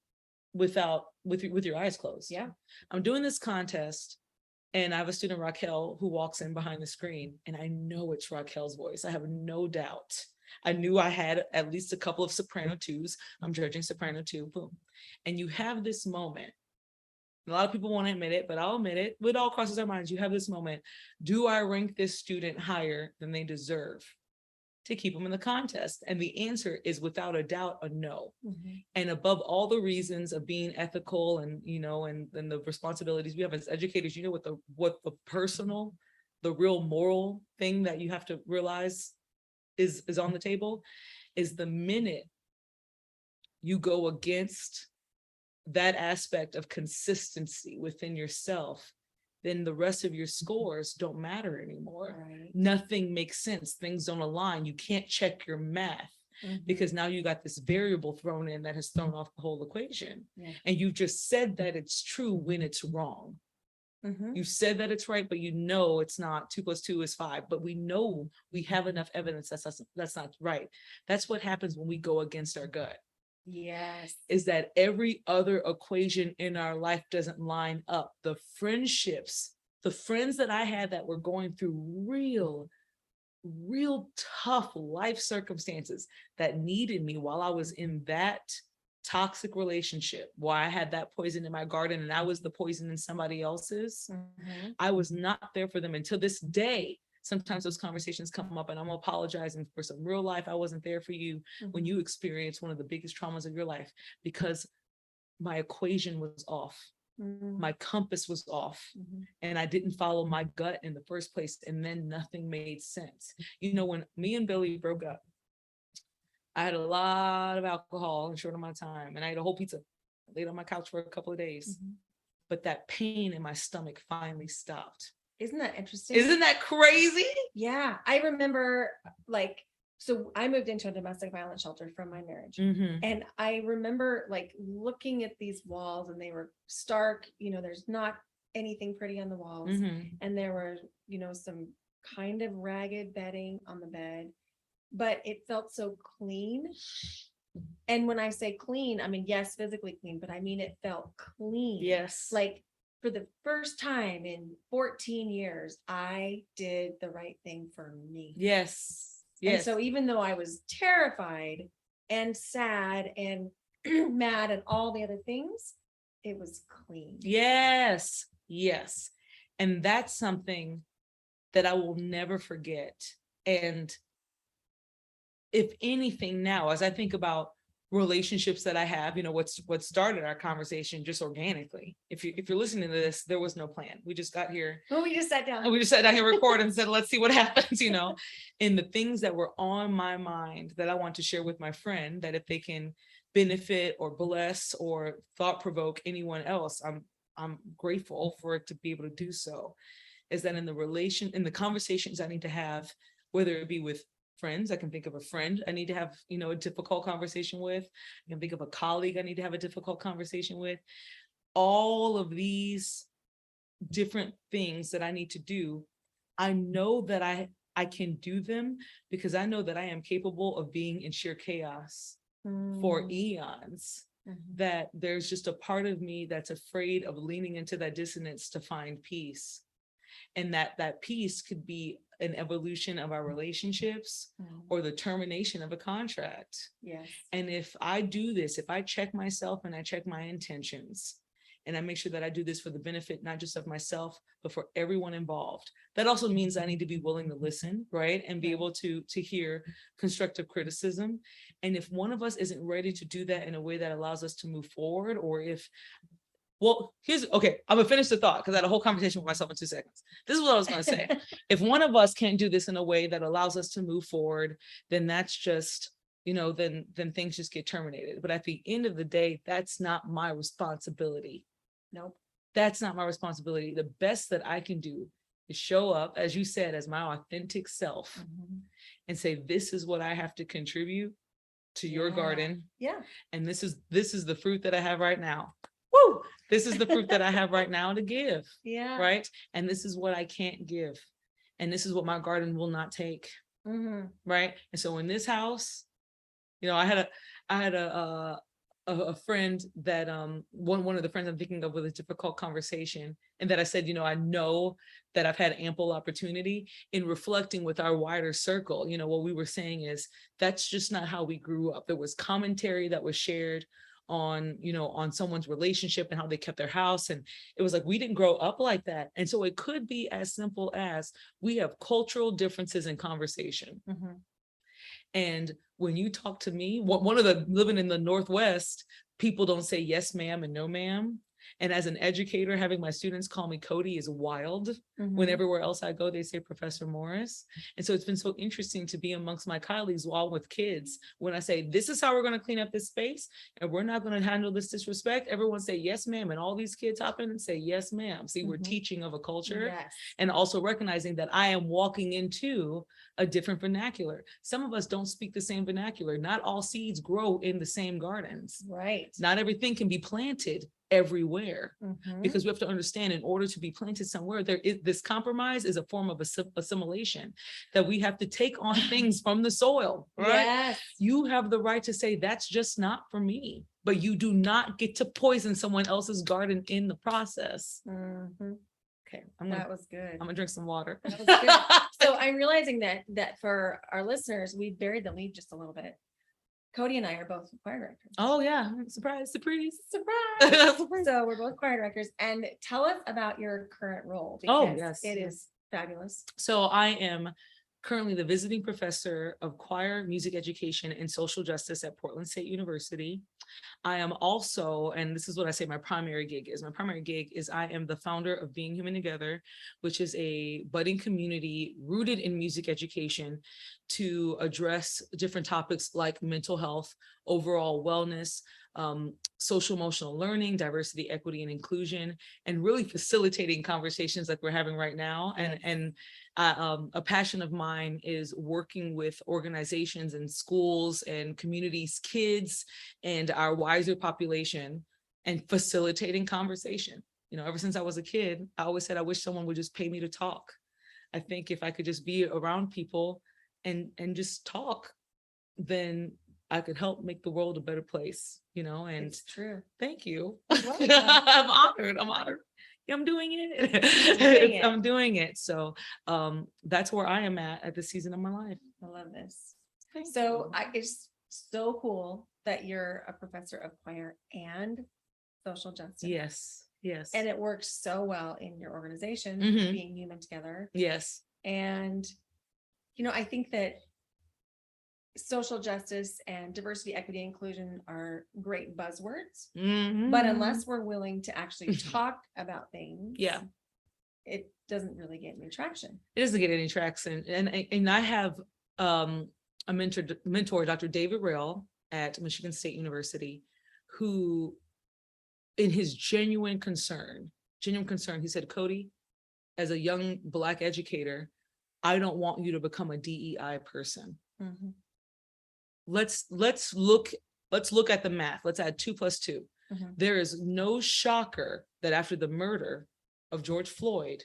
Speaker 3: with your eyes closed. Yeah. I'm doing this contest and I have a student, Raquel, who walks in behind the screen, and I know it's Raquel's voice. I have no doubt. I knew I had at least a couple of soprano twos. I'm judging soprano two, boom. And you have this moment. A lot of people won't admit it, but I'll admit it. It all crosses our minds. You have this moment. Do I rank this student higher than they deserve to keep them in the contest? And the answer is without a doubt a no. Mm-hmm. And above all the reasons of being ethical and, and the responsibilities we have as educators, what the personal, the real moral thing that you have to realize is on the table is the minute you go against that aspect of consistency within yourself, then the rest of your scores don't matter anymore. Right. Nothing makes sense. Things don't align. You can't check your math because now you got this variable thrown in that has thrown off the whole equation. Yeah. And you just said that it's true when it's wrong. You said that it's right, but it's not. 2 + 2 is 5, but we know we have enough evidence that's not right. That's what happens when we go against our gut. Yes. Is that every other equation in our life doesn't line up. The friendships, the friends that I had that were going through real tough life circumstances that needed me while I was in that toxic relationship, while I had that poison in my garden and I was the poison in somebody else's, I was not there for them until this day. Sometimes those conversations come up and I'm apologizing for some real life. I wasn't there for you when you experienced one of the biggest traumas of your life because my equation was off. My compass was off and I didn't follow my gut in the first place. And then nothing made sense. When me and Billy broke up, I had a lot of alcohol in a short amount of time and I ate a whole pizza. I laid on my couch for a couple of days, but that pain in my stomach finally stopped.
Speaker 2: Isn't that interesting?
Speaker 3: Isn't that crazy?
Speaker 2: Yeah. I remember so I moved into a domestic violence shelter from my marriage. And I remember looking at these walls and they were stark, there's not anything pretty on the walls. And there were, some kind of ragged bedding on the bed, but it felt so clean. And when I say clean, I mean, yes, physically clean, but I mean, it felt clean. Yes. For the first time in 14 years, I did the right thing for me. Yes. Yes. And so even though I was terrified and sad and mad and all the other things, it was clean.
Speaker 3: Yes. Yes. And that's something that I will never forget. And if anything now, as I think about relationships that I have, what started our conversation just organically. If you're listening to this, there was no plan. We just got here.
Speaker 2: Well, we just sat down.
Speaker 3: And we just sat down here, recorded, and said, let's see what happens, And the things that were on my mind that I want to share with my friend, that if they can benefit or bless or thought provoke anyone else, I'm grateful for it to be able to do so. Is that in the conversations I need to have, whether it be with friends, I can think of a friend I need to have, a difficult conversation with. I can think of a colleague I need to have a difficult conversation with. All of these different things that I need to do, I know that I can do them because I know that I am capable of being in sheer chaos for eons. That there's just a part of me that's afraid of leaning into that dissonance to find peace. And that peace could be an evolution of our relationships or the termination of a contract.
Speaker 2: Yes.
Speaker 3: And if I do this, if I check myself and I check my intentions, and I make sure that I do this for the benefit, not just of myself, but for everyone involved. That also means I need to be willing to listen, right? And be able to hear constructive criticism. And if one of us isn't ready to do that in a way that allows us to move forward, or if, I'm gonna finish the thought because I had a whole conversation with myself in 2 seconds. This is what I was gonna say. If one of us can't do this in a way that allows us to move forward, then that's just, then things just get terminated. But at the end of the day, that's not my responsibility.
Speaker 2: Nope.
Speaker 3: That's not my responsibility. The best that I can do is show up, as you said, as my authentic self and say, this is what I have to contribute to your garden.
Speaker 2: Yeah.
Speaker 3: And this is the fruit that I have right now. Woo! This is the fruit that I have right now to give.
Speaker 2: Yeah.
Speaker 3: Right. And this is what I can't give. And this is what my garden will not take. Right. And so in this house, I had a friend that one of the friends I'm thinking of with a difficult conversation, and that I said, I know that I've had ample opportunity in reflecting with our wider circle. What we were saying is that's just not how we grew up. There was commentary that was shared on someone's relationship and how they kept their house, and it was like we didn't grow up like that. And so it could be as simple as we have cultural differences in conversation. And when you talk to me, one of the living in the Northwest, people don't say yes, ma'am, and no, ma'am. And as an educator, having my students call me Coty is wild. When everywhere else I go, they say Professor Morris. And so it's been so interesting to be amongst my colleagues while with kids. When I say, this is how we're going to clean up this space, and we're not going to handle this disrespect, everyone say, yes, ma'am. And all these kids hop in and say, yes, ma'am. See, we're teaching of a culture.
Speaker 2: Yes.
Speaker 3: And also recognizing that I am walking into a different vernacular. Some of us don't speak the same vernacular. Not all seeds grow in the same gardens.
Speaker 2: Right.
Speaker 3: Not everything can be planted everywhere, because we have to understand, in order to be planted somewhere, this compromise is a form of assimilation, that we have to take on things from the soil, right?
Speaker 2: Yes.
Speaker 3: You have the right to say, that's just not for me, but you do not get to poison someone else's garden in the process. Okay,
Speaker 2: That was good.
Speaker 3: I'm gonna drink some water.
Speaker 2: That was good. So I'm realizing that for our listeners, we buried the lead just a little bit. Coty and I are both choir directors.
Speaker 3: Oh yeah, surprise.
Speaker 2: So we're both choir directors, and tell us about your current role.
Speaker 3: Oh yes,
Speaker 2: it is fabulous.
Speaker 3: So I am currently the visiting professor of choir, music education, and social justice at Portland State University. I am also, and this is what I say my primary gig is. My primary gig is I am the founder of Being Human Together, which is a budding community rooted in music education to address different topics like mental health, overall wellness, social emotional learning, diversity, equity, and inclusion, and really facilitating conversations like we're having right now. And a passion of mine is working with organizations and schools and communities, kids, and our wiser population, and facilitating conversation. Ever since I was a kid, I always said, I wish someone would just pay me to talk. I think if I could just be around people and just talk, then I could help make the world a better place, and
Speaker 2: It's true.
Speaker 3: Thank you.
Speaker 2: Welcome.
Speaker 3: I'm honored. Yeah, I'm doing it. I'm doing it. So that's where I am at this season of my life.
Speaker 2: I love this.
Speaker 3: Thank
Speaker 2: So
Speaker 3: you.
Speaker 2: it's so cool that you're a professor of choir and social justice.
Speaker 3: Yes. Yes.
Speaker 2: And it works so well in your organization,
Speaker 3: Mhm.
Speaker 2: being human together.
Speaker 3: Yes.
Speaker 2: And, I think that social justice and diversity, equity, inclusion are great buzzwords, but unless we're willing to actually talk about things,
Speaker 3: yeah,
Speaker 2: it doesn't really get any traction.
Speaker 3: It doesn't get any traction. And I have a mentor, Dr. David Rayl at Michigan State University, who in his genuine concern, he said, Coty, as a young Black educator, I don't want you to become a DEI person.
Speaker 2: Mhm.
Speaker 3: Let's look at the math. Let's add 2 + 2.
Speaker 2: Mhm.
Speaker 3: There is no shocker that after the murder of George Floyd,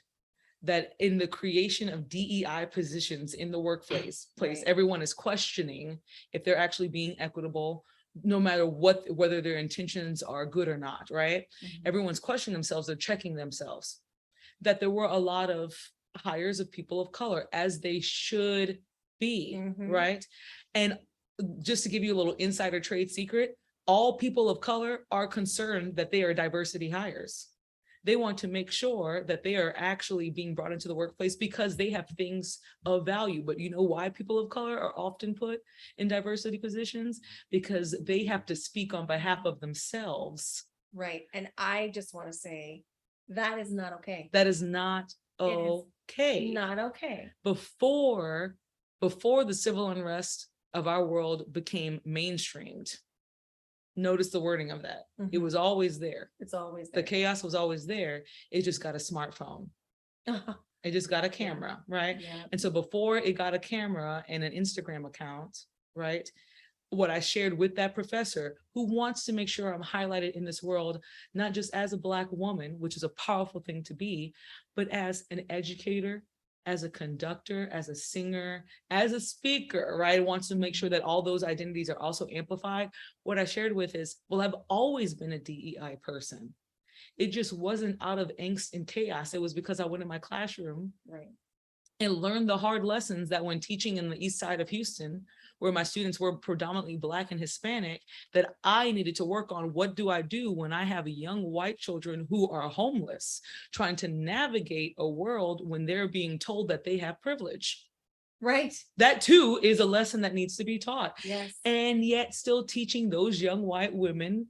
Speaker 3: that in the creation of DEI positions in the workplace,
Speaker 2: Right.
Speaker 3: everyone is questioning if they're actually being equitable, no matter whether their intentions are good or not, right?
Speaker 2: Mhm.
Speaker 3: Everyone's questioning themselves, they're checking themselves. That there were a lot of hires of people of color, as they should be,
Speaker 2: Mhm.
Speaker 3: right? And just to give you a little insider trade secret, all people of color are concerned that they are diversity hires. They want to make sure that they are actually being brought into the workplace because they have things of value. But you know why people of color are often put in diversity positions? Because they have to speak on behalf of themselves.
Speaker 2: Right. And I just want to say that is not okay.
Speaker 3: That is not okay.
Speaker 2: Not okay.
Speaker 3: Before the civil unrest of our world became mainstreamed, notice the wording of that. It was always there.
Speaker 2: It's always
Speaker 3: The
Speaker 2: there.
Speaker 3: chaos was always there. It just got a smartphone. It just got a camera, right?
Speaker 2: Yeah.
Speaker 3: And so before it got a camera and an Instagram account, right? What I shared with that professor, who wants to make sure I'm highlighted in this world, not just as a Black woman, which is a powerful thing to be, but as an educator, as a conductor, as a singer, as a speaker, right? Wants to make sure that all those identities are also amplified. What I shared with is, well, I've always been a DEI person. It just wasn't out of angst and chaos. It was because I went in my classroom,
Speaker 2: right,
Speaker 3: and learned the hard lessons that when teaching in the east side of Houston, where my students were predominantly Black and Hispanic, that I needed to work on. What do I do when I have young white children who are homeless, trying to navigate a world when they're being told that they have privilege?
Speaker 2: Right.
Speaker 3: That too is a lesson that needs to be taught.
Speaker 2: Yes.
Speaker 3: And yet still teaching those young white women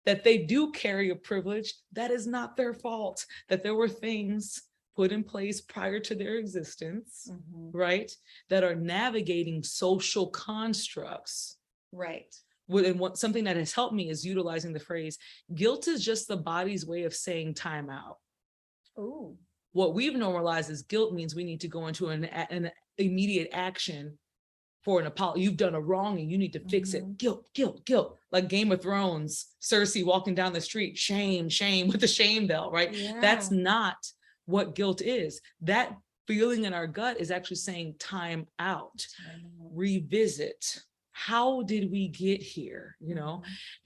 Speaker 3: that they do carry a privilege, that is not their fault, that there were things put in place prior to their existence, right, that are navigating social constructs.
Speaker 2: Right.
Speaker 3: And something that has helped me is utilizing the phrase, guilt is just the body's way of saying time out.
Speaker 2: Ooh.
Speaker 3: What we've normalized is guilt means we need to go into an immediate action for an apology. You've done a wrong and you need to fix it. Guilt, guilt, guilt. Like Game of Thrones, Cersei walking down the street, shame, shame, with the shame bell, right?
Speaker 2: Yeah.
Speaker 3: That's not what guilt is. That feeling in our gut is actually saying time out, revisit. How did we get here?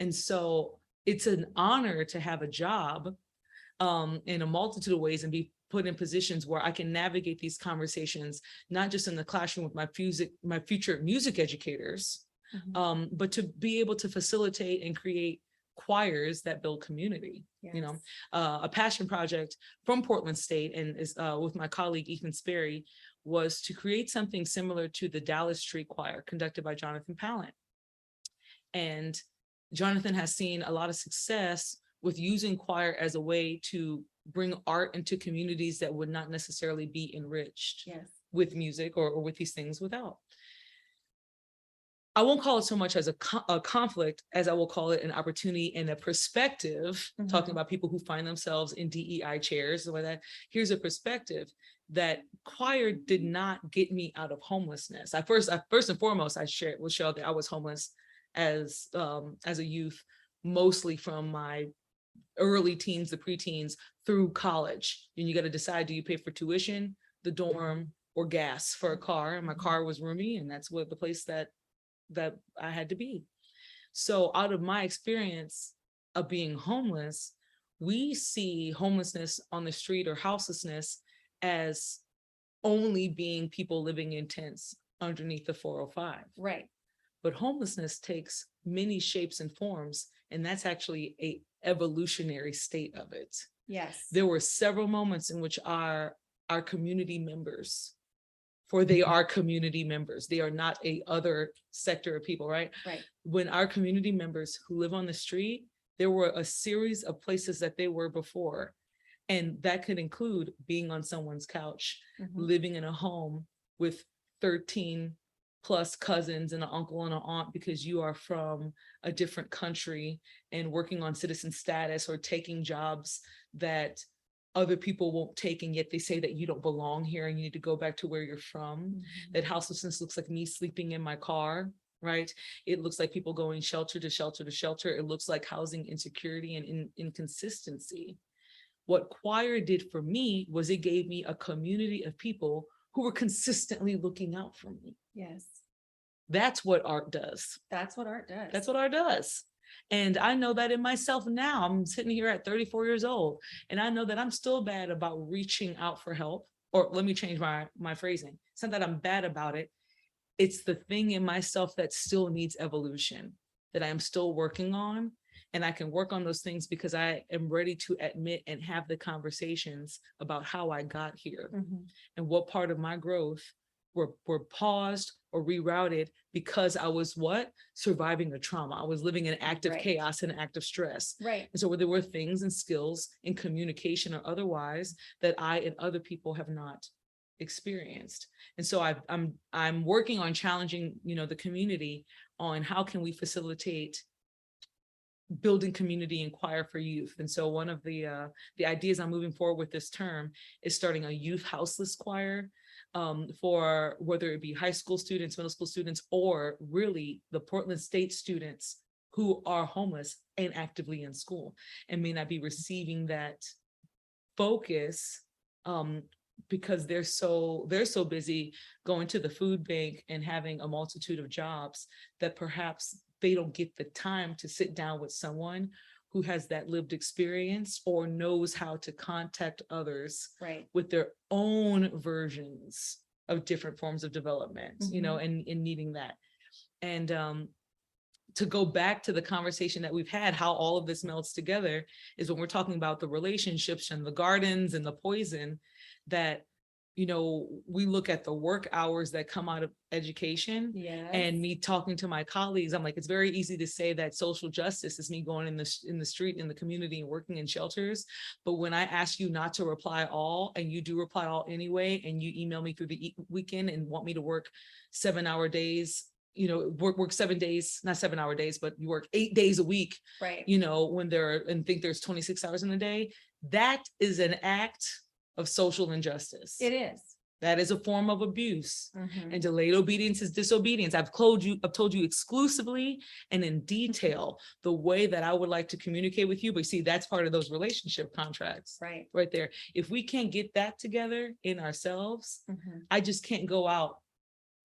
Speaker 3: And so it's an honor to have a job in a multitude of ways and be put in positions where I can navigate these conversations, not just in the classroom with my future music educators, but to be able to facilitate and create choirs that build community.
Speaker 2: Yes.
Speaker 3: A passion project from Portland State and is with my colleague Ethan Sperry was to create something similar to the Dallas Street Choir conducted by Jonathan Pallant. And Jonathan has seen a lot of success with using choir as a way to bring art into communities that would not necessarily be enriched with music or with these things without. I won't call it so much as a conflict as I will call it an opportunity and a perspective, talking about people who find themselves in DEI chairs, like that. Here's a perspective that choir did not get me out of homelessness. First and foremost, will show that I was homeless as a youth, mostly from my early teens, the preteens, through college. And you got to decide, do you pay for tuition, the dorm, or gas for a car? And my car was roomy, and that's what the place that I had to be. So out of my experience of being homeless, we see homelessness on the street or houselessness as only being people living in tents underneath the 405.
Speaker 2: Right.
Speaker 3: But homelessness takes many shapes and forms, and that's actually evolutionary state of it.
Speaker 2: Yes.
Speaker 3: There were several moments in which our community members, for they are community members, they are not a other sector of people, right?
Speaker 2: Right.
Speaker 3: When our community members who live on the street, there were a series of places that they were before. And that could include being on someone's couch, living in a home with 13 plus cousins and an uncle and an aunt because you are from a different country and working on citizen status or taking jobs that other people won't take, and yet they say that you don't belong here and you need to go back to where you're from. That houselessness looks like me sleeping in my car, right? It looks like people going shelter to shelter to shelter. It looks like housing insecurity and inconsistency. What choir did for me was it gave me a community of people who were consistently looking out for me.
Speaker 2: Yes.
Speaker 3: That's what art does.
Speaker 2: That's what art does.
Speaker 3: That's what art does. And I know that in myself now. I'm sitting here at 34 years old, and I know that I'm still bad about reaching out for help. Or let me change my phrasing. It's not that I'm bad about it. It's the thing in myself that still needs evolution, that I am still working on. And I can work on those things because I am ready to admit and have the conversations about how I got here and what part of my growth were paused or rerouted because I was surviving a trauma. I was living in active chaos and active stress.
Speaker 2: Right.
Speaker 3: And so there were things and skills in communication or otherwise that I and other people have not experienced. And so I'm working on challenging, the community on how can we facilitate building community and choir for youth. And so one of the ideas I'm moving forward with this term is starting a youth houseless choir for whether it be high school students, middle school students, or really the Portland State students who are homeless and actively in school and may not be receiving that focus because they're so busy going to the food bank and having a multitude of jobs that perhaps they don't get the time to sit down with someone who has that lived experience or knows how to contact others with their own versions of different forms of development, and needing that. And to go back to the conversation that we've had, how all of this melts together is when we're talking about the relationships and the gardens and the poison that, we look at the work hours that come out of education. And me talking to my colleagues, I'm like, it's very easy to say that social justice is me going in the street, in the community and working in shelters. But when I ask you not to reply all, and you do reply all anyway, and you email me through the weekend and want me to work 7-hour days, work 7 days, not 7-hour days, but you work 8 days a week, when think there's 26 hours in a day, that is an act of social injustice.
Speaker 2: It is.
Speaker 3: That is a form of abuse. And delayed obedience is disobedience. I've told you exclusively and in detail the way that I would like to communicate with you. But see, that's part of those relationship contracts. Right there. If we can't get that together in ourselves, I just can't go out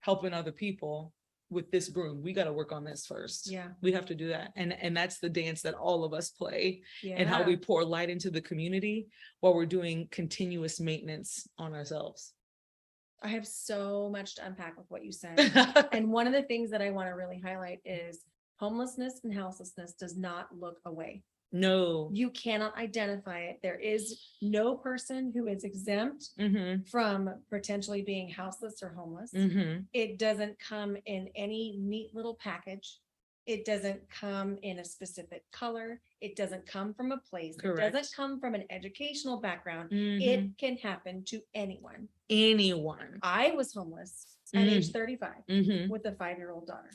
Speaker 3: helping other people with this broom. We got to work on this first. We have to do that. And that's the dance that all of us play, and how we pour light into the community while we're doing continuous maintenance on ourselves.
Speaker 2: I have so much to unpack with what you said. And one of the things that I want to really highlight is homelessness and houselessness does not look away.
Speaker 3: No.
Speaker 2: You cannot identify it. There is no person who is exempt from potentially being houseless or homeless. It doesn't come in any neat little package. It doesn't come in a specific color. It doesn't come from a place. Correct. It doesn't come from an educational background. It can happen to anyone.
Speaker 3: Anyone.
Speaker 2: I was homeless at age 35 with a 5-year-old daughter.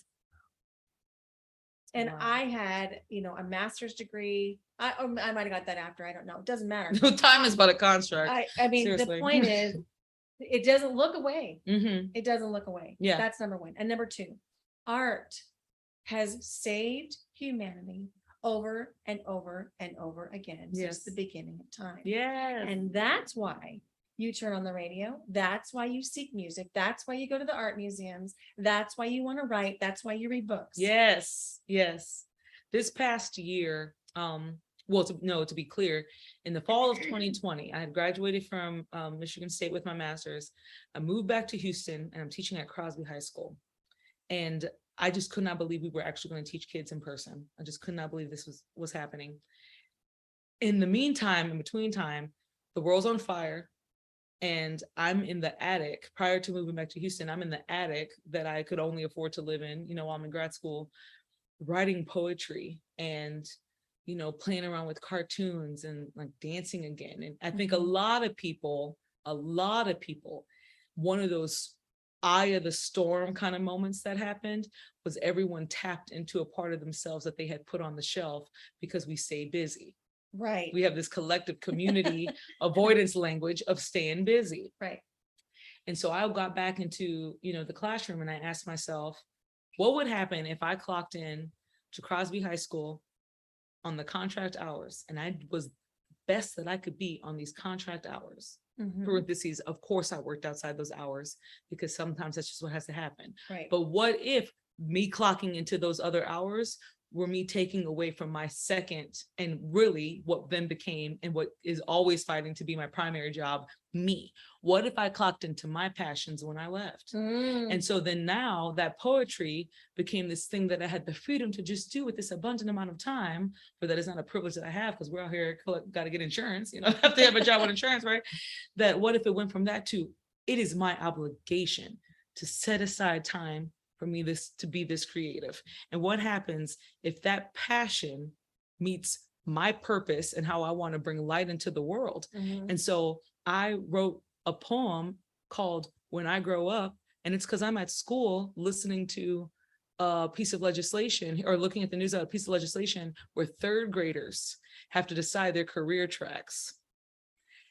Speaker 2: And I had, a master's degree. I might have got that after. I don't know. It doesn't matter.
Speaker 3: No, time is but a construct.
Speaker 2: I mean,
Speaker 3: Seriously.
Speaker 2: The point is, it doesn't look away.
Speaker 3: It
Speaker 2: doesn't look away.
Speaker 3: Yeah.
Speaker 2: That's number one. And number two, art has saved humanity over and over and over again since the beginning of time.
Speaker 3: Yes.
Speaker 2: And that's why you turn on the radio. That's why you seek music. That's why you go to the art museums. That's why you want to write. That's why you read books.
Speaker 3: Yes. This past year, to be clear, in the fall of 2020, I had graduated from Michigan State with my master's. I moved back to Houston, and I'm teaching at Crosby High School. And I just could not believe we were actually going to teach kids in person. I just could not believe this was happening. in the meantime, in between time, the world's on fire. And I'm in the attic prior to moving back to Houston. I'm in the attic that I could only afford to live in, while I'm in grad school, writing poetry and, playing around with cartoons and like dancing again. And I think a lot of people, one of those eye of the storm kind of moments that happened was everyone tapped into a part of themselves that they had put on the shelf because we stay busy.
Speaker 2: Right.
Speaker 3: We have this collective community avoidance language of staying busy.
Speaker 2: Right.
Speaker 3: And so I got back into, the classroom, and I asked myself, what would happen if I clocked in to Crosby High School on the contract hours, and I was best that I could be on these contract hours. Parentheses, of course I worked outside those hours because sometimes that's just what has to happen.
Speaker 2: Right.
Speaker 3: But what if me clocking into those other hours were me taking away from my second, and really what then became and what is always fighting to be my primary job, me? What if I clocked into my passions when I left? And so then now that poetry became this thing that I had the freedom to just do with this abundant amount of time, but that is not a privilege that I have because we're out here, got to get insurance, have to have a job with insurance, right? That what if it went from that to, it is my obligation to set aside time for me to be this creative. And what happens if that passion meets my purpose and how I want to bring light into the world? And so I wrote a poem called When I Grow Up, and it's because I'm at school listening to a piece of legislation, or looking at the news about a piece of legislation where third graders have to decide their career tracks.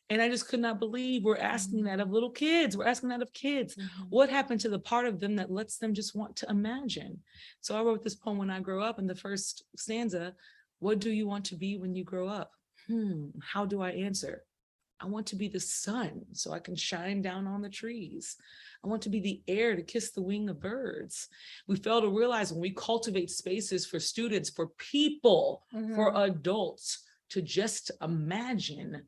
Speaker 3: And I just could not believe we're asking that of little kids. We're asking that of kids. What happened to the part of them that lets them just want to imagine? So I wrote this poem, When I Grow Up, and the first stanza, what do you want to be when you grow up? How do I answer? I want to be the sun so I can shine down on the trees. I want to be the air to kiss the wing of birds. We fail to realize when we cultivate spaces for students, for people, for adults to just imagine,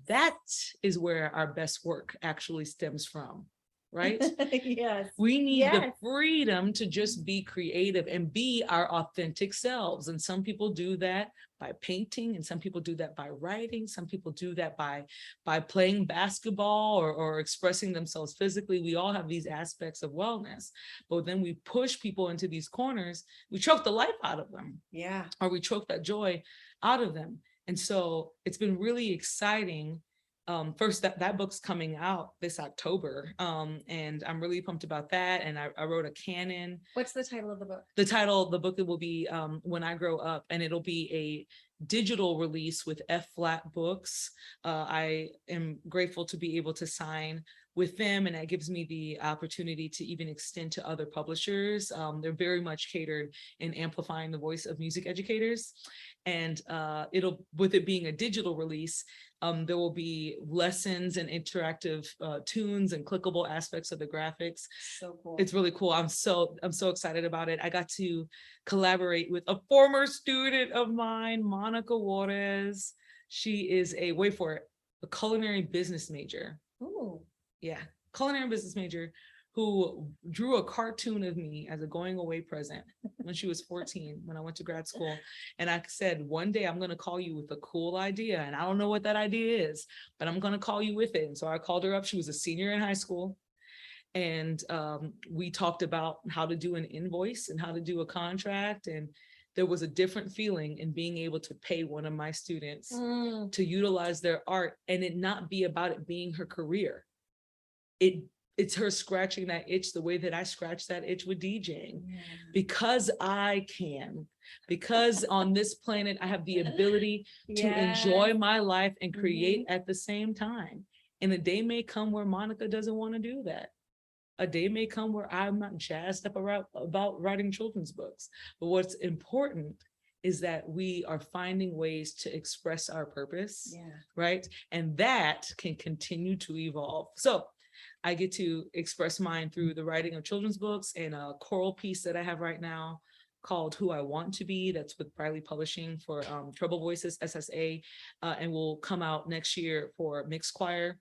Speaker 3: that is where our best work actually stems from, right?
Speaker 2: Yes.
Speaker 3: We need the freedom to just be creative and be our authentic selves. And some people do that by painting, and some people do that by writing. Some people do that by playing basketball or expressing themselves physically. We all have these aspects of wellness, but then we push people into these corners. We choke the life out of them.
Speaker 2: Yeah.
Speaker 3: Or we choke that joy out of them. And so it's been really exciting. First, that book's coming out this October, and I'm really pumped about that. And I wrote a canon.
Speaker 2: What's the title of the book?
Speaker 3: The title of the book will be When I Grow Up, and it'll be a digital release with F-Flat Books. I am grateful to be able to sign with them, and that gives me the opportunity to even extend to other publishers. They're very much catered in amplifying the voice of music educators. And with it being a digital release, there will be lessons and interactive tunes and clickable aspects of the graphics.
Speaker 2: So cool.
Speaker 3: It's really cool. I'm so excited about it. I got to collaborate with a former student of mine, Monica Juarez. She is a culinary business major.
Speaker 2: Ooh.
Speaker 3: Yeah, culinary business major who drew a cartoon of me as a going away present when she was 14, when I went to grad school. And I said, one day I'm going to call you with a cool idea. And I don't know what that idea is, but I'm going to call you with it. And so I called her up. She was a senior in high school. And we talked about how to do an invoice and how to do a contract. And there was a different feeling in being able to pay one of my students to utilize their art and it not be about it being her career. It's her scratching that itch the way that I scratch that itch with DJing, because I can, because on this planet, I have the ability to enjoy my life and create at the same time. And a day may come where Monica doesn't want to do that. A day may come where I'm not jazzed up about writing children's books. But what's important is that we are finding ways to express our purpose, right? And that can continue to evolve. So I get to express mine through the writing of children's books and a choral piece that I have right now called Who I Want to Be. That's with Briley Publishing for Treble Voices, SSA, and will come out next year for mixed choir.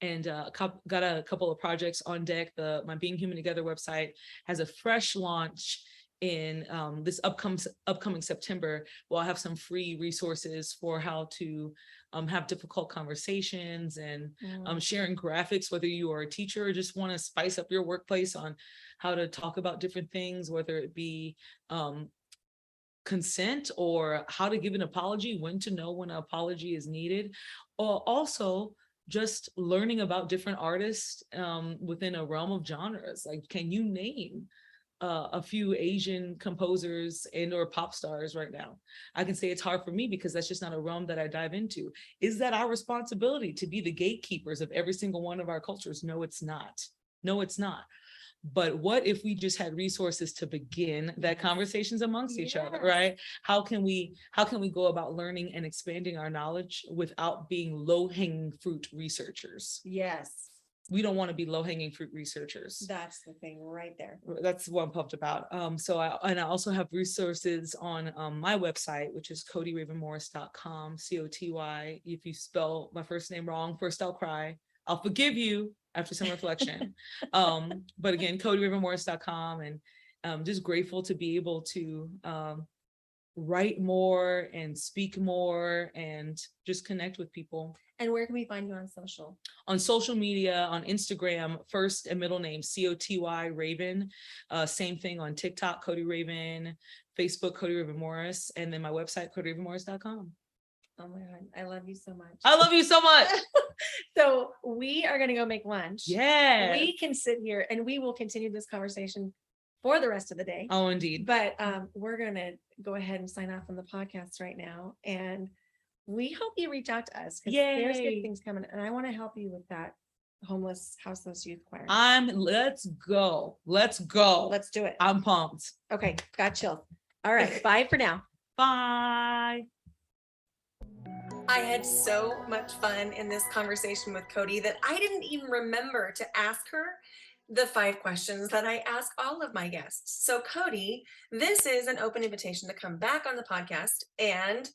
Speaker 3: And got a couple of projects on deck. My Being Human Together website has a fresh launch in this upcoming September, we'll have some free resources for how to have difficult conversations and sharing graphics, whether you are a teacher or just want to spice up your workplace on how to talk about different things, whether it be consent or how to give an apology, when to know when an apology is needed, or also just learning about different artists within a realm of genres. Like, can you name a few Asian composers and or pop stars right now? I can say it's hard for me because that's just not a realm that I dive into. Is that our responsibility to be the gatekeepers of every single one of our cultures? No, it's not. No, it's not. But what if we just had resources to begin that conversations amongst each other, right? How can we go about learning and expanding our knowledge without being low-hanging fruit researchers?
Speaker 2: Yes.
Speaker 3: We don't want to be low-hanging fruit researchers.
Speaker 2: That's the thing right there.
Speaker 3: That's what I'm pumped about. I also have resources on my website, which is CotyRavenMorris.com, COTY. If you spell my first name wrong, first I'll cry. I'll forgive you after some reflection. But again, CotyRavenMorris.com, and I'm just grateful to be able to write more and speak more and just connect with people.
Speaker 2: And where can we find you on social?
Speaker 3: On social media, on Instagram, first and middle name, COTY Raven. Same thing on TikTok, Coty Raven, Facebook, Coty Raven Morris, and then my website, CotyRavenMorris.com.
Speaker 2: Oh my God, I love you so much.
Speaker 3: I love you so much.
Speaker 2: So we are going to go make lunch.
Speaker 3: Yeah.
Speaker 2: We can sit here and we will continue this conversation for the rest of the day.
Speaker 3: Oh, indeed.
Speaker 2: But we're going to go ahead and sign off on the podcast right now. And we hope you reach out to us because there's good things coming. And I want to help you with that houseless youth choir.
Speaker 3: Let's go. Let's go.
Speaker 2: Let's do it.
Speaker 3: I'm pumped.
Speaker 2: Okay. Got chilled. All right. Bye for now.
Speaker 3: Bye.
Speaker 1: I had so much fun in this conversation with Coty that I didn't even remember to ask her the 5 questions that I ask all of my guests. So Coty, this is an open invitation to come back on the podcast and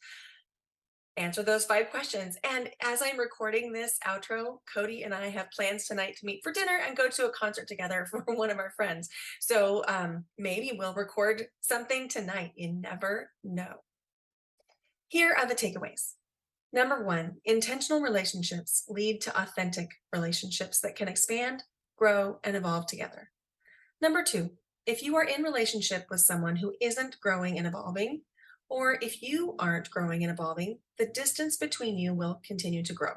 Speaker 1: answer those 5 questions. And as I'm recording this outro, Coty and I have plans tonight to meet for dinner and go to a concert together for one of our friends. So maybe we'll record something tonight. You never know. Here are the takeaways. Number 1, intentional relationships lead to authentic relationships that can expand, grow, and evolve together. Number 2, if you are in relationship with someone who isn't growing and evolving, or if you aren't growing and evolving, the distance between you will continue to grow.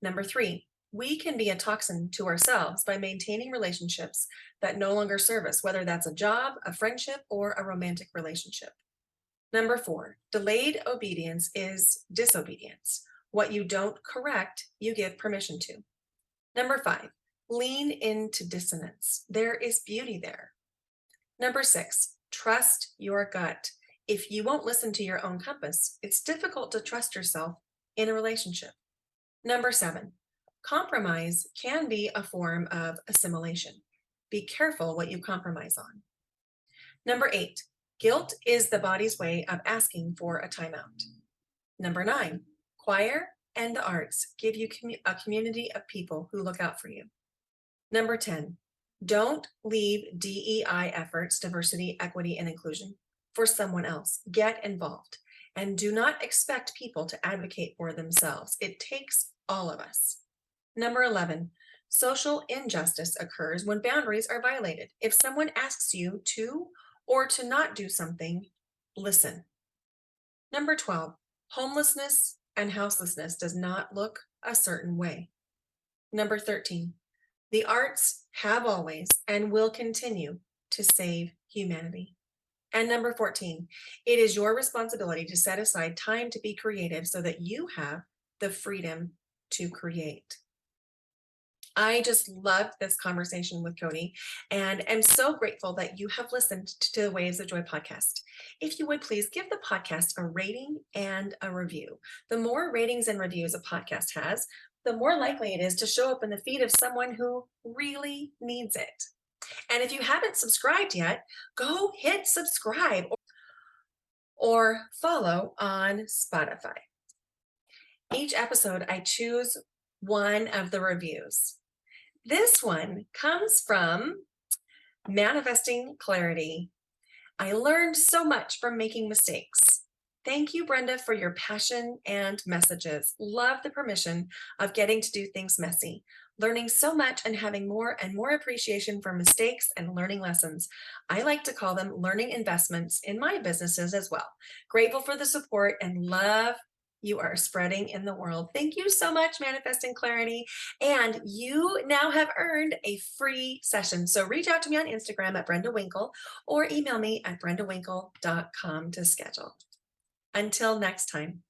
Speaker 1: Number 3, we can be a toxin to ourselves by maintaining relationships that no longer serve us, whether that's a job, a friendship, or a romantic relationship. Number 4, delayed obedience is disobedience. What you don't correct, you give permission to. Number 5, lean into dissonance. There is beauty there. Number 6, trust your gut. If you won't listen to your own compass, it's difficult to trust yourself in a relationship. Number 7, compromise can be a form of assimilation. Be careful what you compromise on. Number 8, guilt is the body's way of asking for a timeout. Number 9, choir and the arts give you a community of people who look out for you. Number 10, don't leave DEI efforts, diversity, equity, and inclusion, for someone else. Get involved and do not expect people to advocate for themselves. It takes all of us. Number 11, social injustice occurs when boundaries are violated. If someone asks you to or to not do something, listen. Number 12, homelessness and houselessness does not look a certain way. Number 13, the arts have always and will continue to save humanity. And number 14, it is your responsibility to set aside time to be creative so that you have the freedom to create. I just loved this conversation with Coty and am so grateful that you have listened to the Waves of Joy podcast. If you would please give the podcast a rating and a review. The more ratings and reviews a podcast has, the more likely it is to show up in the feed of someone who really needs it. And if you haven't subscribed yet, go hit subscribe or follow on Spotify. Each episode, I choose one of the reviews. This one comes from Manifesting Clarity. I learned so much from making mistakes. Thank you, Brenda, for your passion and messages. Love the permission of getting to do things messy, learning so much and having more and more appreciation for mistakes and learning lessons. I like to call them learning investments in my businesses as well. Grateful for the support and love you are spreading in the world. Thank you so much, Manifesting Clarity. And you now have earned a free session. So reach out to me on Instagram at Brenda Winkle or email me at brendawinkle.com to schedule. Until next time.